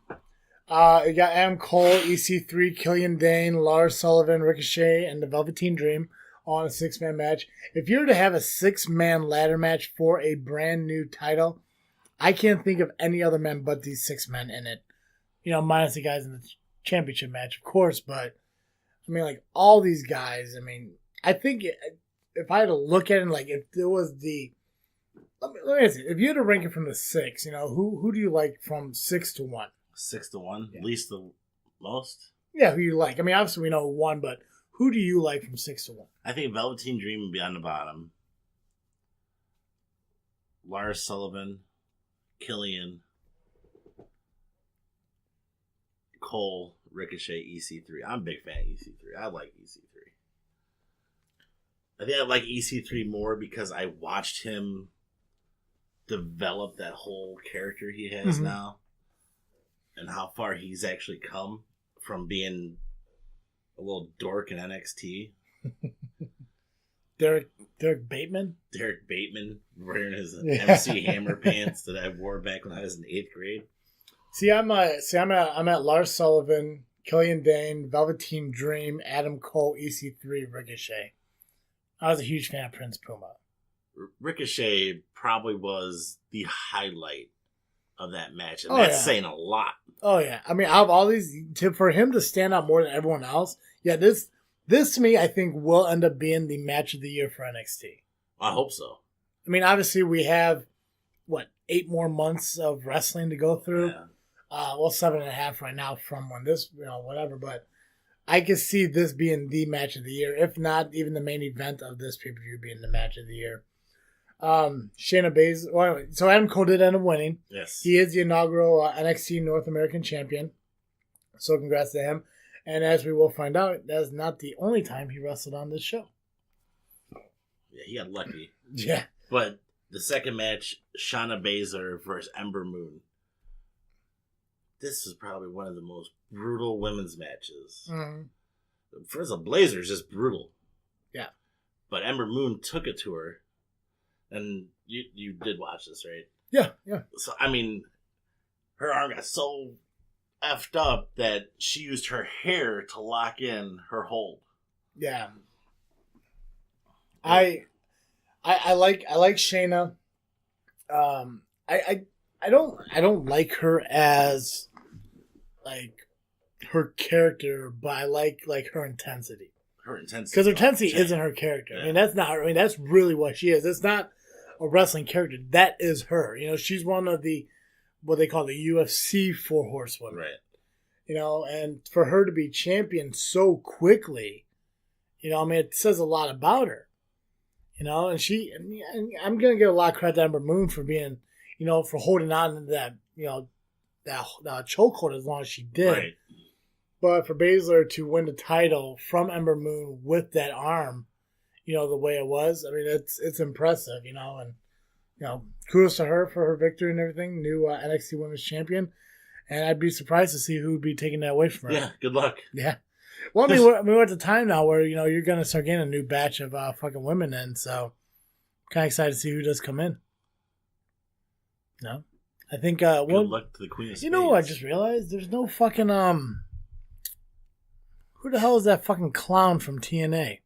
it got Adam Cole, EC3, Killian Dane, Lars Sullivan, Ricochet, and the Velveteen Dream on a 6-man match. If you were to have a 6-man ladder match for a brand new title, I can't think of any other men but these 6 men in it. Minus the guys in the championship match, of course, but I mean, like, all these guys, I mean, I think if I had to look at it, like, if there was the, let me ask you, if you had to rank it from the 6, who do you like from 6 to 1? 6 to 1? Yeah. Least the most? Yeah, who you like. I mean, obviously we know 1, but who do you like from 6 to 1? I think Velveteen Dream would be on the bottom. Lars Sullivan, Killian, Cole, Ricochet, EC3. I'm a big fan of EC3. I like EC3. I think I like EC3 more because I watched him develop that whole character he has now and how far he's actually come from being a little dork in NXT. Derek Bateman? Derek Bateman wearing his MC Hammer pants that I wore back when I was in 8th grade. I'm at Lars Sullivan, Killian Dane, Velveteen Dream, Adam Cole, EC3, Ricochet. I was a huge fan of Prince Puma. Ricochet probably was the highlight of that match, and that's saying a lot. Oh yeah, I mean, out of all these, for him to stand out more than everyone else, yeah, this to me, I think will end up being the match of the year for NXT. I hope so. I mean, obviously we have 8 more months of wrestling to go through. Yeah. Well, 7.5 right now from when this, whatever. But I can see this being the match of the year, if not even the main event of this pay per view being the match of the year. Shayna Baszler. Well, so Adam Cole did end up winning. Yes. He is the inaugural NXT North American champion. So congrats to him. And as we will find out, that's not the only time he wrestled on this show. Yeah, he got lucky. Yeah. But the second match, Shayna Baszler versus Ember Moon. This is probably one of the most brutal women's matches. Mm-hmm. First of all, Blazer's just brutal. Yeah. But Ember Moon took it to her. And you did watch this, right? Yeah, yeah. So, I mean, her arm got so effed up that she used her hair to lock in her hold. Yeah. I like Shayna. I don't like her as like her character, but I like her intensity. Her intensity. Because her intensity isn't her character. Yeah. I mean, that's not her. I mean, that's really what she is. It's not a wrestling character. That is her. She's one of the, what they call the UFC 4 horsewomen. Right. And for her to be champion so quickly, I mean, it says a lot about her. And I'm going to give a lot of credit to Ember Moon for being, for holding on to that, that chokehold as long as she did. Right. But for Baszler to win the title from Ember Moon with that arm, the way it was, I mean, it's impressive, and, kudos to her for her victory and everything, new NXT Women's Champion. And I'd be surprised to see who would be taking that away from her. Yeah, good luck. Yeah. Well, I mean, we're at the time now where, you're going to start getting a new batch of fucking women in, so kind of excited to see who does come in. No? I think, good luck to the Queen of Spades. You know what I just realized? There's no fucking, who the hell is that fucking clown from TNA?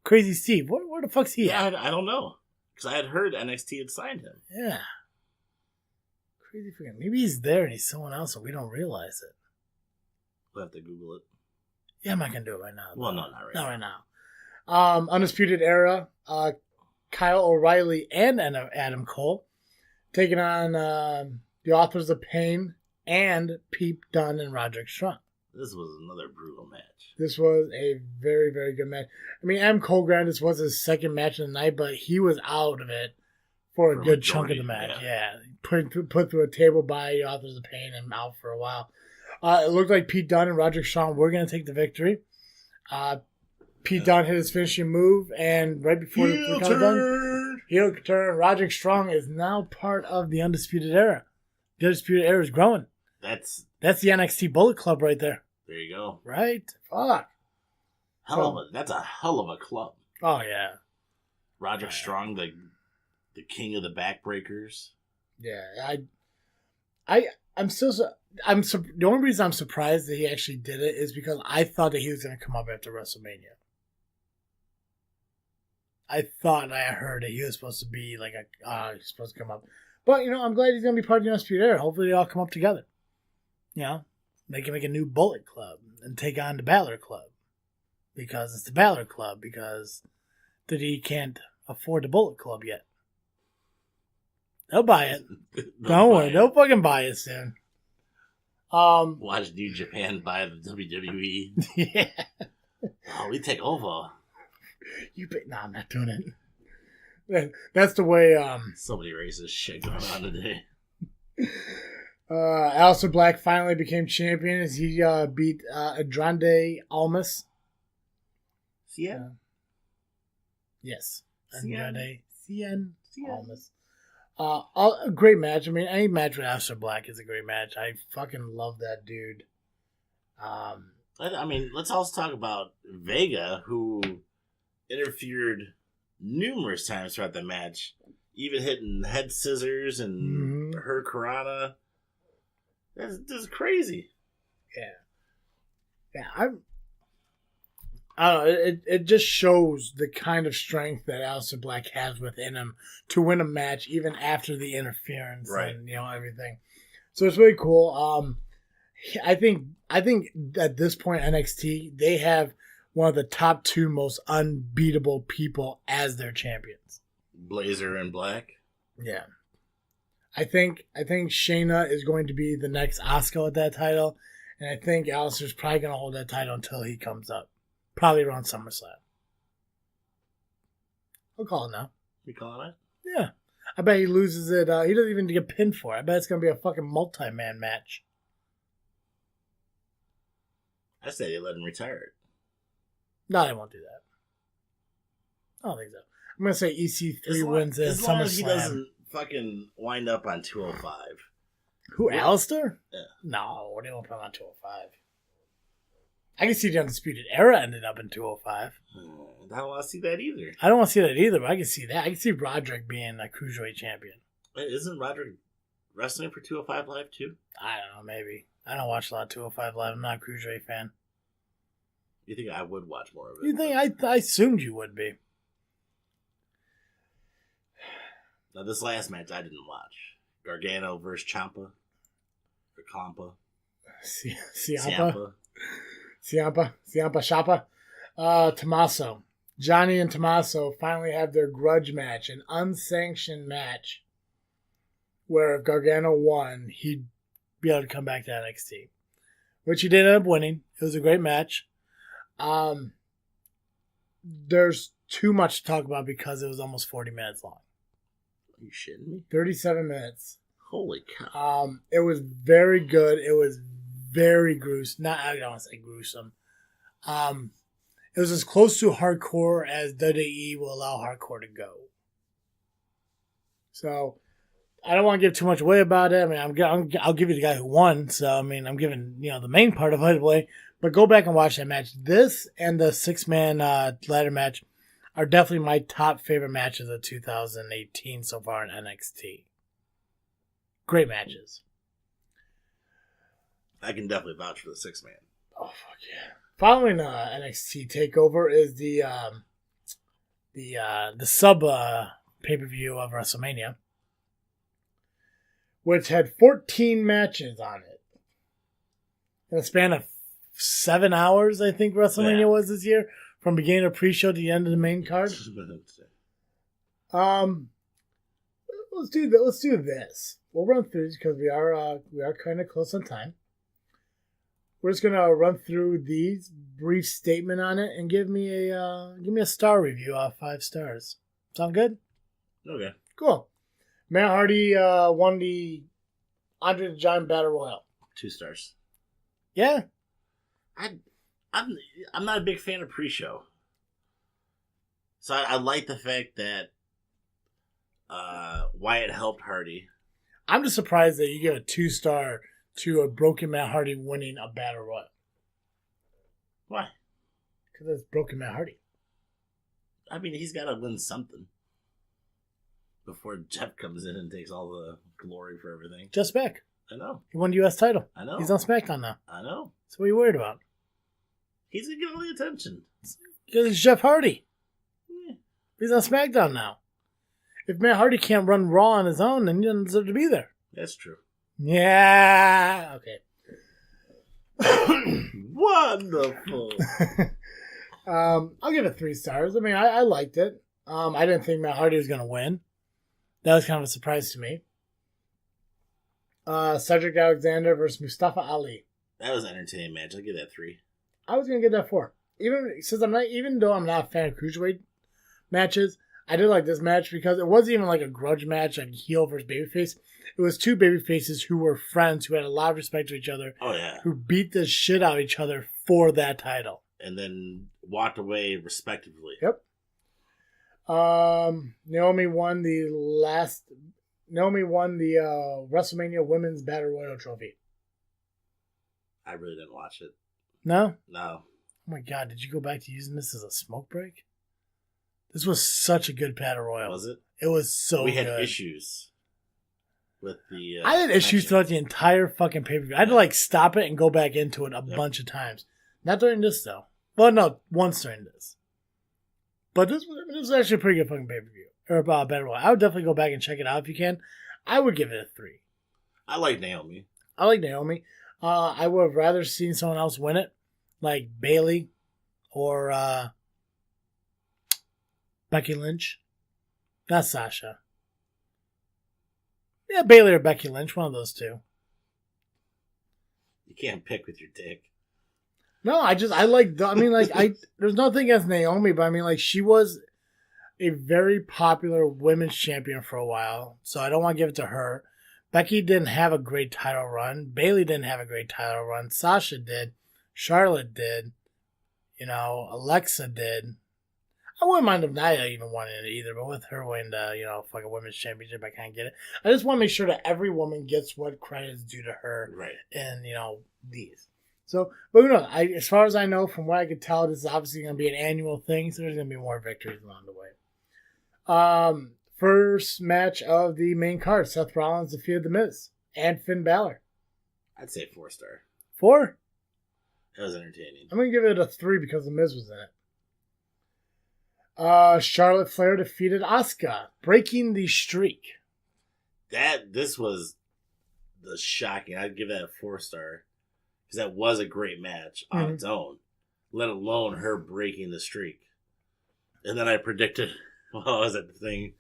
Crazy Steve. Where the fuck's he at? I don't know. Because I had heard NXT had signed him. Yeah. Crazy freaking. Maybe he's there and he's someone else and we don't realize it. We'll have to Google it. Yeah, I'm not going to do it right now. Well, no, not right now. Not right now. Undisputed Era. Kyle O'Reilly and Adam Cole taking on the Authors of Pain and Pete Dunne and Roderick Strong. This was another brutal match. This was a very, very good match. I mean, Adam Cole, granted, this was his second match of the night, but he was out of it for a good chunk of the match. Yeah. Put through a table by the Authors of Pain and out for a while. It looked like Pete Dunne and Roderick Strong were going to take the victory. Pete Dunne hit his finishing move, and right before the done, heel turn. Roderick Strong is now part of the Undisputed Era. The Undisputed Era is growing. That's the NXT Bullet Club right there. There you go. Right? Fuck. That's a hell of a club. Oh yeah. Roderick Strong, the king of the backbreakers. Yeah, the only reason I'm surprised that he actually did it is because I thought that he was going to come up after WrestleMania. I thought I heard that he was supposed to be like he's supposed to come up, but I'm glad he's going to be part of the Undisputed Era. Hopefully, they all come up together. They can make a new Bullet Club and take on the Balor Club because it's the Balor Club because he can't afford the Bullet Club yet. They'll buy it. Don't worry. They'll fucking buy it soon. Watch New Japan buy the WWE. Yeah. Oh, we take over. No, I'm not doing it. That's the way. So many racist shit going on today. Aleister Black finally became champion as he beat Andrade Almas. Cien? Yes. Andrade Cien Almas. A great match. I mean, any match with Aleister Black is a great match. I fucking love that dude. I mean, let's also talk about Vega, who interfered numerous times throughout the match, even hitting head scissors and her Karana. This is crazy. Yeah. I don't know. It just shows the kind of strength that Aleister Black has within him to win a match even after the interference and everything. So it's really cool. I think at this point NXT they have one of the top 2 most unbeatable people as their champions. Blazer and Black. Yeah. I think Shayna is going to be the next Asuka with that title, and I think Alistair's probably going to hold that title until he comes up, probably around SummerSlam. I'll call it now. You calling it? Yeah, I bet he loses it. He doesn't even get pinned for it. I bet it's going to be a fucking multi-man match. I say they let him retire it. No, they won't do that. I don't think so. I'm going to say EC3 wins it. As long as he doesn't fucking wind up on 205. Who, Alistair? Yeah. No, they won't put him on 205. I can see the Undisputed Era ended up in 205. I don't want to see that either. I don't want to see that either, but I can see that. I can see Roderick being a Cruiserweight champion. Wait, isn't Roderick wrestling for 205 Live too? I don't know, maybe. I don't watch a lot of 205 Live. I'm not a Cruiserweight fan. You think I would watch more of it? You think? I assumed you would be. Now, this last match I didn't watch. Gargano versus Ciampa. Or Ciampa. Ciampa. Ciampa. Tommaso. Johnny and Tommaso finally have their grudge match, an unsanctioned match, where if Gargano won, he'd be able to come back to NXT. Which he did end up winning. It was a great match. There's too much to talk about because it was almost 40 minutes long. Are you shitting me? 37 minutes. Holy cow. It was very good. It was very gruesome. I don't want to say gruesome. It was as close to hardcore as WWE will allow hardcore to go. So, I don't want to give too much away about it. I mean, I'll give you the guy who won. So, I mean, I'm giving, the main part of it away. But go back and watch that match. This and the 6-man ladder match are definitely my top favorite matches of 2018 so far in NXT. Great matches. I can definitely vouch for the 6-man. Oh, fuck yeah. Following NXT TakeOver is the sub pay-per-view of WrestleMania, which had 14 matches on it. In a span of 7 hours, I think WrestleMania was this year, from beginning of pre-show to the end of the main card. Let's do this. We'll run through this because we are kind of close on time. We're just gonna run through these brief statement on it and give me a star review out of 5 stars. Sound good? Okay. Cool. Matt Hardy won the Andre the Giant Battle Royal. 2 stars. Yeah. I'm not a big fan of pre-show. So I like the fact that Wyatt helped Hardy. I'm just surprised that you give a 2-star to a broken Matt Hardy winning a Battle Royal. Why? Because it's broken Matt Hardy. I mean, he's got to win something before Jeff comes in and takes all the glory for everything. Just back. I know. He won the U.S. title. I know. He's on SmackDown now. I know. So what are you worried about? He's going to get all the attention. Because it's Jeff Hardy. Yeah. He's on SmackDown now. If Matt Hardy can't run Raw on his own, then he doesn't deserve to be there. That's true. Yeah. Okay. Wonderful. I'll give it 3 stars. I mean, I liked it. I didn't think Matt Hardy was going to win. That was kind of a surprise to me. Cedric Alexander versus Mustafa Ali. That was an entertaining match. I'll give that 3. I was going to give that 4. Even though I'm not a fan of cruiserweight matches, I did like this match because it wasn't even like a grudge match, like heel versus babyface. It was 2 babyfaces who were friends, who had a lot of respect to each other. Oh, yeah. Who beat the shit out of each other for that title. And then walked away respectively. Yep. Naomi won the WrestleMania Women's Battle Royal trophy. I really didn't watch it. No? No. Oh my god, did you go back to using this as a smoke break? This was such a good Battle Royal. Was it? It was so good. We had issues with the... I had issues throughout the entire fucking pay-per-view. I had to stop it and go back into it a bunch of times. Not during this though. Well, no, once during this. But this was actually a pretty good fucking pay-per-view. Or Battle Royal. I would definitely go back and check it out if you can. I would give it a 3. I like Naomi. I would have rather seen someone else win it, like Bailey or Becky Lynch. Not Sasha. Yeah, Bailey or Becky Lynch, one of those two. You can't pick with your dick. No, there's nothing against Naomi, but I mean, like, she was a very popular women's champion for a while, so I don't want to give it to her. Becky didn't have a great title run. Bailey didn't have a great title run. Sasha did. Charlotte did. Alexa did. I wouldn't mind if Nia even won it either, but with her winning the, fucking women's championship, I can't get it. I just want to make sure that every woman gets what credit is due to her. Right. And, these. So, but as far as I know, from what I could tell, this is obviously going to be an annual thing, so there's going to be more victories along the way. First match of the main card, Seth Rollins defeated The Miz and Finn Balor. I'd say 4-star. 4? That was entertaining. I'm going to give it a 3 because The Miz was in it. Charlotte Flair defeated Asuka, breaking the streak. This was the shocking. I'd give that a 4-star because that was a great match on its own, let alone her breaking the streak. And then I predicted, what was that thing?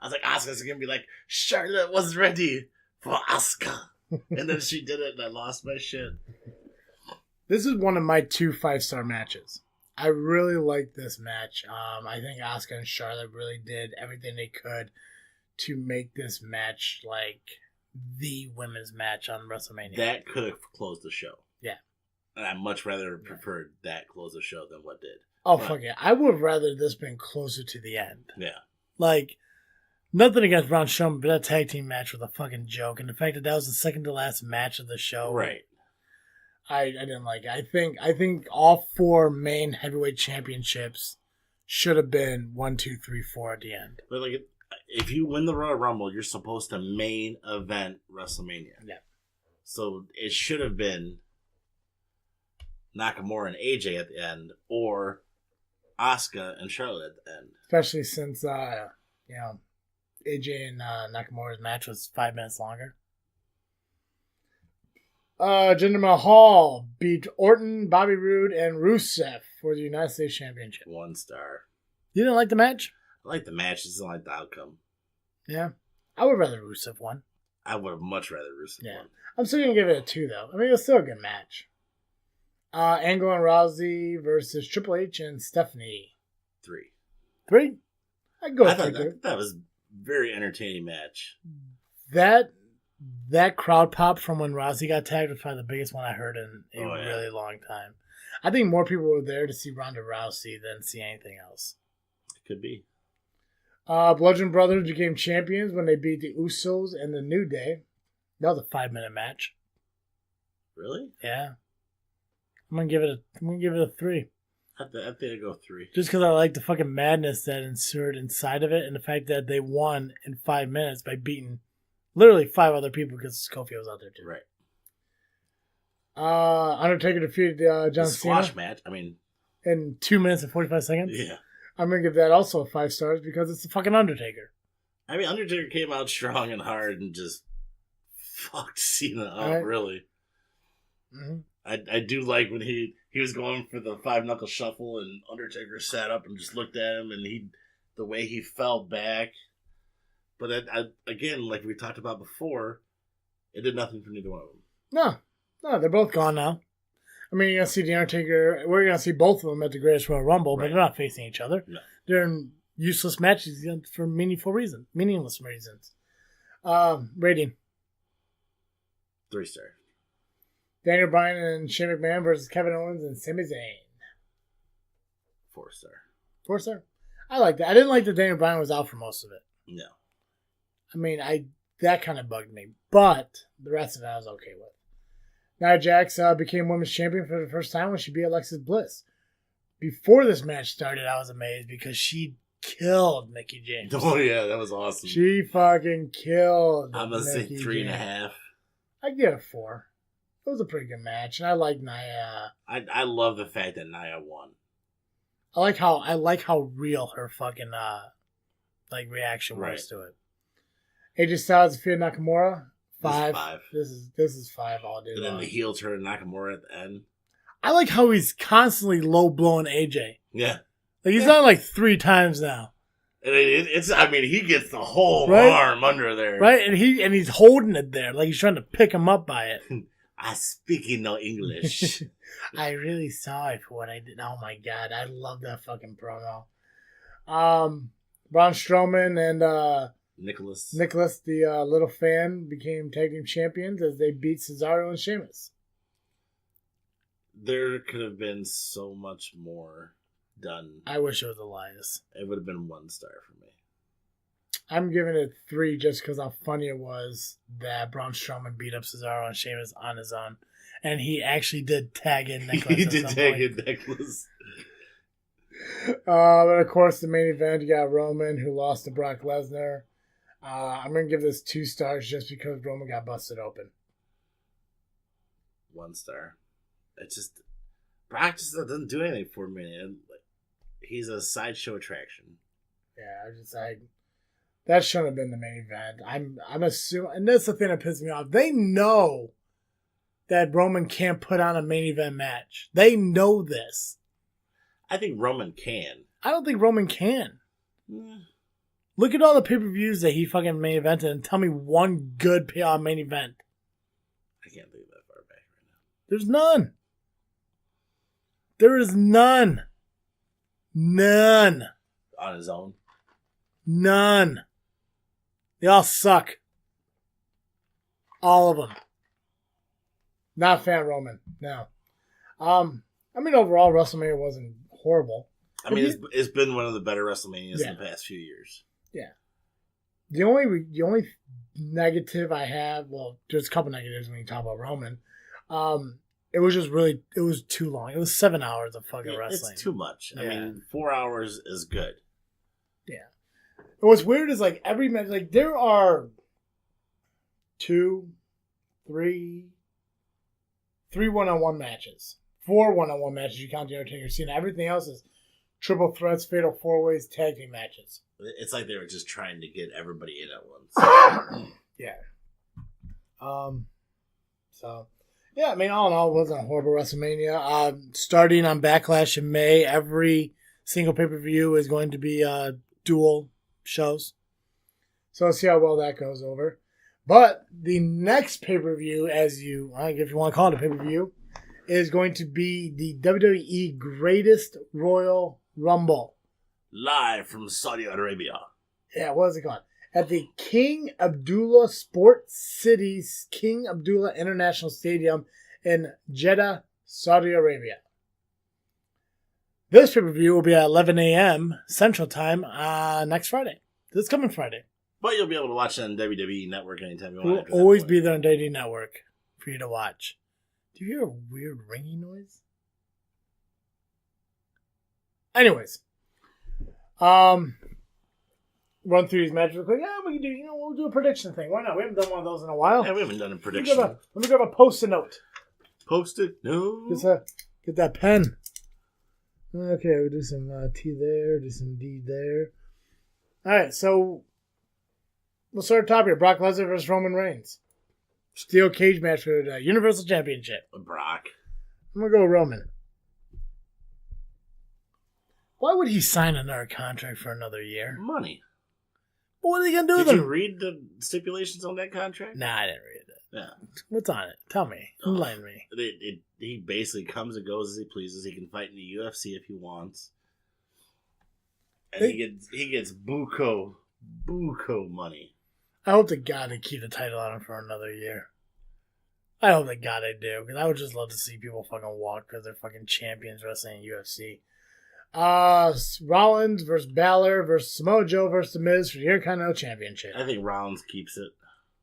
I was like, Asuka's going to be like, Charlotte was ready for Asuka. And then she did it and I lost my shit. This is one of my 2 5-star matches. I really like this match. I think Asuka and Charlotte really did everything they could to make this match like the women's match on WrestleMania. That could have closed the show. Yeah. And I much rather preferred that close the show than what did. Oh, fuck it. I would have rather this been closer to the end. Yeah. Like, nothing against Braun Strowman, but that tag team match was a fucking joke. And the fact that was the second to last match of the show. Right. I didn't like it. I think all 4 main heavyweight championships should have been 1, 2, 3, 4 at the end. But like, if you win the Royal Rumble, you're supposed to main event WrestleMania. Yeah. So it should have been Nakamura and AJ at the end, or Asuka and Charlotte at the end. Especially since AJ and Nakamura's match was 5 minutes longer. Jinder Mahal beat Orton, Bobby Roode, and Rusev for the United States Championship. 1 star. You didn't like the match? I like the match, just don't like the outcome. Yeah. I would rather Rusev won. I would have much rather Rusev won. I'm still going to give it a 2, though. I mean, it was still a good match. Angle and Rousey versus Triple H and Stephanie. 3. 3? I'd go I with thought that was a very entertaining match. That crowd pop from when Rousey got tagged was probably the biggest one I heard in a really long time. I think more people were there to see Ronda Rousey than see anything else. It could be. Bludgeon Brothers became champions when they beat the Usos and the New Day. That was a 5-minute match. Really? Yeah. I'm gonna give it a 3. I think I'd go 3. Just because I like the fucking madness that ensued inside of it, and the fact that they won in 5 minutes by beating literally 5 other people because Kofi was out there too. Right. Undertaker defeated John Cena. Squash match. I mean, in 2 minutes and 45 seconds. Yeah. I'm gonna give that also 5 stars because it's the fucking Undertaker. I mean, Undertaker came out strong and hard and just fucked Cena up, Right. really. Mm-hmm. I do like when he was going for the 5-knuckle shuffle and Undertaker sat up and just looked at him and the way he fell back. But again, like we talked about before, it did nothing for neither one of them. No, they're both gone now. I mean, you're going to see The Undertaker, we're going to see both of them at the Greatest Royal Rumble, but they're not facing each other. No. They're in useless matches for meaningless reasons. Rating. 3 star. Daniel Bryan and Shane McMahon versus Kevin Owens and Sami Zayn. 4 star. 4 star? I like that. I didn't like that Daniel Bryan was out for most of it. No. I mean, that kind of bugged me, but the rest of it I was okay with. Nia Jax became women's champion for the first time when she beat Alexis Bliss. Before this match started, I was amazed because she killed Mickie James. Oh, yeah, that was awesome. She fucking killed I'm going to say 3.5. I'd give it 4. It was a pretty good match, and I like Nia. I love the fact that Nia won. I like how real her fucking reaction was to it. AJ Styles defeated Nakamura. 5. This is 5 all day And long. then the heel turn Nakamura at the end. I like how he's constantly low blowing AJ. Yeah. Like he's done it like 3 times now. And it's I mean, he gets the whole Right? arm under there. Right? And he's holding it there. Like he's trying to pick him up by it. I speak no English. I really sorry for what I did. Oh my god, I love that fucking promo. Braun Strowman and Nicholas, the little fan, became tag team champions as they beat Cesaro and Sheamus. There could have been so much more done. I wish it was Elias. It would have been 1 star for me. I'm giving it 3 just because how funny it was that Braun Strowman beat up Cesaro and Sheamus on his own. And he actually did tag in Nicholas. He did tag in Nicholas. But of course, the main event, you got Roman, who lost to Brock Lesnar. I'm going to give this 2 stars just because Roman got busted open. 1 star. It's just, Brock just doesn't do anything for me. And he's a sideshow attraction. Yeah, that shouldn't have been the main event. I'm assuming, and that's the thing that pisses me off. They know that Roman can't put on a main event match. They know this. I think Roman can. I don't think Roman can. Mm. Look at all the pay-per-views that he fucking main evented and tell me one good main event. I can't think that far back right now. There's none. There is none. None. On his own? None. They all suck. All of them. Not a fan of Roman. No. I mean, overall, WrestleMania wasn't horrible. I mean, it's been one of the better WrestleManias in the past few years. Yeah. The only negative I have, well, there's a couple negatives when you talk about Roman. It was just really, it was too long. It was 7 hours of fucking wrestling. It's too much. Yeah. I mean, 4 hours is good. Yeah. And what's weird is like every match, like there are 2, 3 one-on-one matches. 4 one-on-one matches. You count the Undertaker Cena. Everything else is triple threats, fatal 4-ways, tag team matches. It's like they were just trying to get everybody in at once. Yeah. So, yeah, I mean, all in all, it wasn't a horrible WrestleMania. Starting on Backlash in May, every single pay-per-view is going to be dual shows. So let's see how well that goes over. But the next pay-per-view, if you want to call it a pay-per-view, is going to be the WWE Greatest Royal Rumble. Live from Saudi Arabia. Yeah, what is it called? At the King Abdullah Sports City's King Abdullah International Stadium in Jeddah, Saudi Arabia. This pay-per-view will be at 11 a.m. Central Time next Friday. This coming Friday. But you'll be able to watch it on WWE Network anytime you We'll want. always be there on WWE Network for you to watch. Do you hear a weird ringing noise? Anyways. Run through these matches real quick. Yeah, we can do, we'll do a prediction thing. Why not? We haven't done one of those in a while. Yeah, we haven't done a prediction. Let me grab a post-it note. Post-it? No. Get that pen. Okay, we'll do some T there, do some D there. Alright, so we'll start at the top here. Brock Lesnar versus Roman Reigns. Steel cage match for the Universal Championship. Brock. I'm going to go with Roman. Why would he sign another contract for another year? Money. Well, what are they going to do with Did him? you read the stipulations on that contract? Nah, I didn't read it. Yeah. What's on it? Tell me. Enlighten me. He basically comes and goes as he pleases. He can fight in the UFC if he wants. And he gets buco money. I hope to God they keep the title on him for another year. I hope to God they do, because I would just love to see people fucking walk because they're fucking champions wrestling in UFC. Rollins versus Balor versus Samoa Joe versus The Miz for the Intercontinental Championship. I think Rollins keeps it.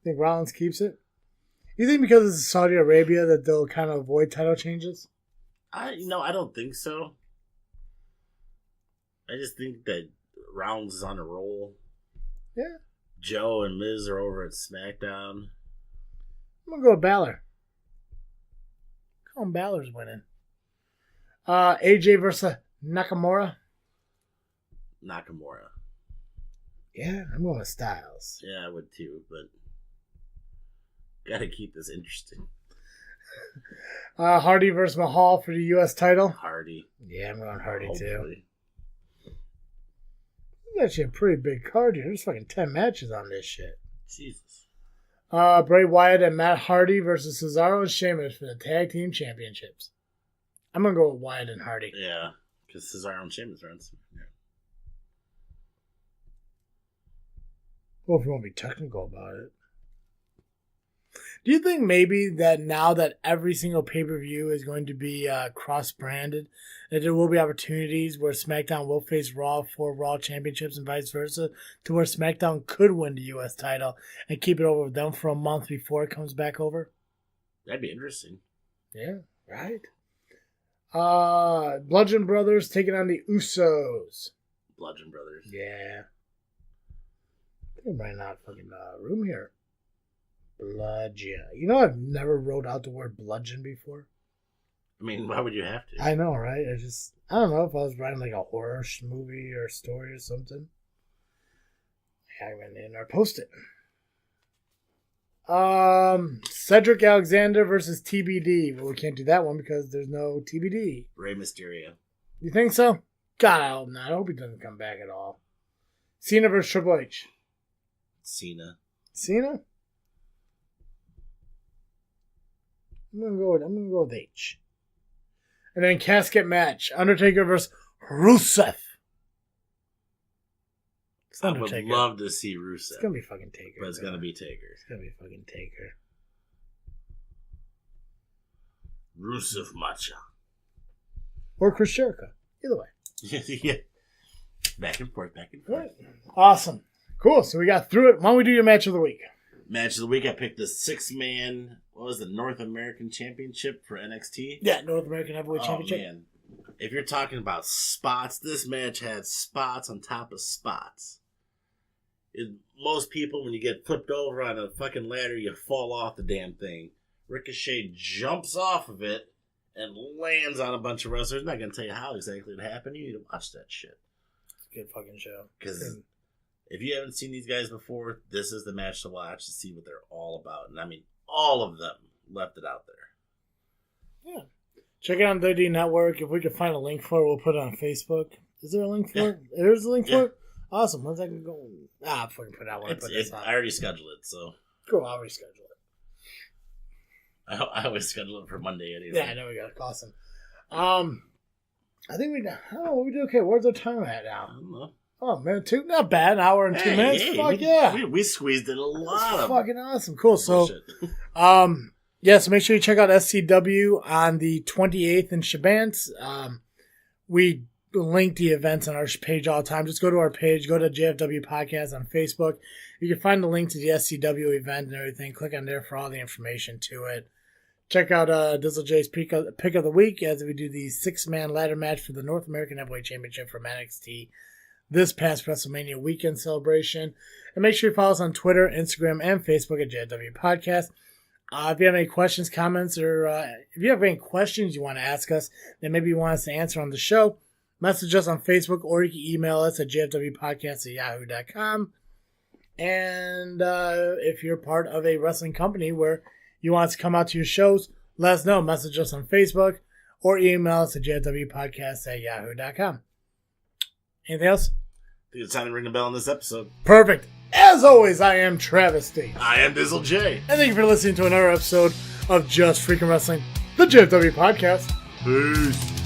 Think Rollins keeps it? You think because it's Saudi Arabia that they'll kind of avoid title changes? I don't think so. I just think that Rollins is on a roll. Yeah. Joe and Miz are over at SmackDown. I'm going to go with Balor. Call him Balor's winning. AJ versus Nakamura. Nakamura. Yeah, I'm going with Styles. Yeah, I would too, but Gotta keep this interesting. Hardy versus Mahal for the U.S. title. Hardy. Yeah, I'm going Hardy Hopefully. too. It's actually a pretty big card here. There's fucking 10 matches on this shit. Jesus. Bray Wyatt and Matt Hardy versus Cesaro and Sheamus for the Tag Team Championships. I'm going to go with Wyatt and Hardy. Yeah, because Cesaro and Sheamus runs. Yeah. Well, if you want to be technical about it. Do you think maybe that now that every single pay-per-view is going to be cross-branded, that there will be opportunities where SmackDown will face Raw for Raw Championships and vice versa, to where SmackDown could win the U.S. title and keep it over with them for a month before it comes back over? That'd be interesting. Yeah, right. Bludgeon Brothers taking on the Usos. Bludgeon Brothers. Yeah. I think I might not fucking room here. Bludgeon. You know, I've never wrote out the word bludgeon before. I mean, why would you have to? I know, right? I don't know if I was writing like a horror movie or story or something. I went in or post it. Cedric Alexander versus TBD. Well, we can't do that one because there's no TBD. Rey Mysterio. You think so? God, I hope not. I hope he doesn't come back at all. Cena versus Triple H. Cena. I'm gonna go with H. And then casket match: Undertaker versus Rusev. I would love to see Rusev. It's gonna be fucking Taker. But it's gonna be Taker. It's gonna be fucking Taker. Rusev Macha. Or Chris Jericho. Either way. Yeah. Back and forth. Right. Awesome. Cool. So we got through it. Why don't we do your match of the week? Match of the week, I picked the 6-man, what was it, North American Championship for NXT? Yeah, North American Heavyweight Championship. Man. If you're talking about spots, this match had spots on top of spots. Most people, when you get flipped over on a fucking ladder, you fall off the damn thing. Ricochet jumps off of it and lands on a bunch of wrestlers. I'm not going to tell you how exactly it happened. You need to watch that shit. It's a good fucking show. Because if you haven't seen these guys before, this is the match to watch to see what they're all about. And I mean, all of them left it out there. Yeah. Check it out on the D Network. If we can find a link for it, we'll put it on Facebook. Is there a link for it? There's a link for it? Awesome. When's that going to go? I'll fucking put it out when I put this on. I already scheduled it, so. Cool, I'll reschedule it. I always schedule it for Monday anyway. Yeah, there we go. Awesome. I think we did okay. Where's our time at now? I don't know. Oh, minute 2? Not bad. An hour and 2 minutes. Fuck yeah. We squeezed it a lot of fucking awesome. Cool. So, bullshit. yeah, so make sure you check out SCW on the 28th in Shabance. We link the events on our page all the time. Just go to our page, go to JFW Podcast on Facebook. You can find the link to the SCW event and everything. Click on there for all the information to it. Check out Dizzle J's pick of the week as we do the 6-man ladder match for the North American Heavyweight Championship from NXT this past WrestleMania weekend celebration. And make sure you follow us on Twitter, Instagram, and Facebook at JFW Podcast. If you have any questions, comments, or if you have any questions you want to ask us that maybe you want us to answer on the show, message us on Facebook or you can email us at jfwpodcast@yahoo.com. And if you're part of a wrestling company where you want us to come out to your shows, let us know. Message us on Facebook or email us at jfwpodcast@yahoo.com. Anything else? I think it's time to ring the bell on this episode. Perfect. As always, I am Travis D. I am Dizzle J. And thank you for listening to another episode of Just Freaking Wrestling, the JFW Podcast. Peace.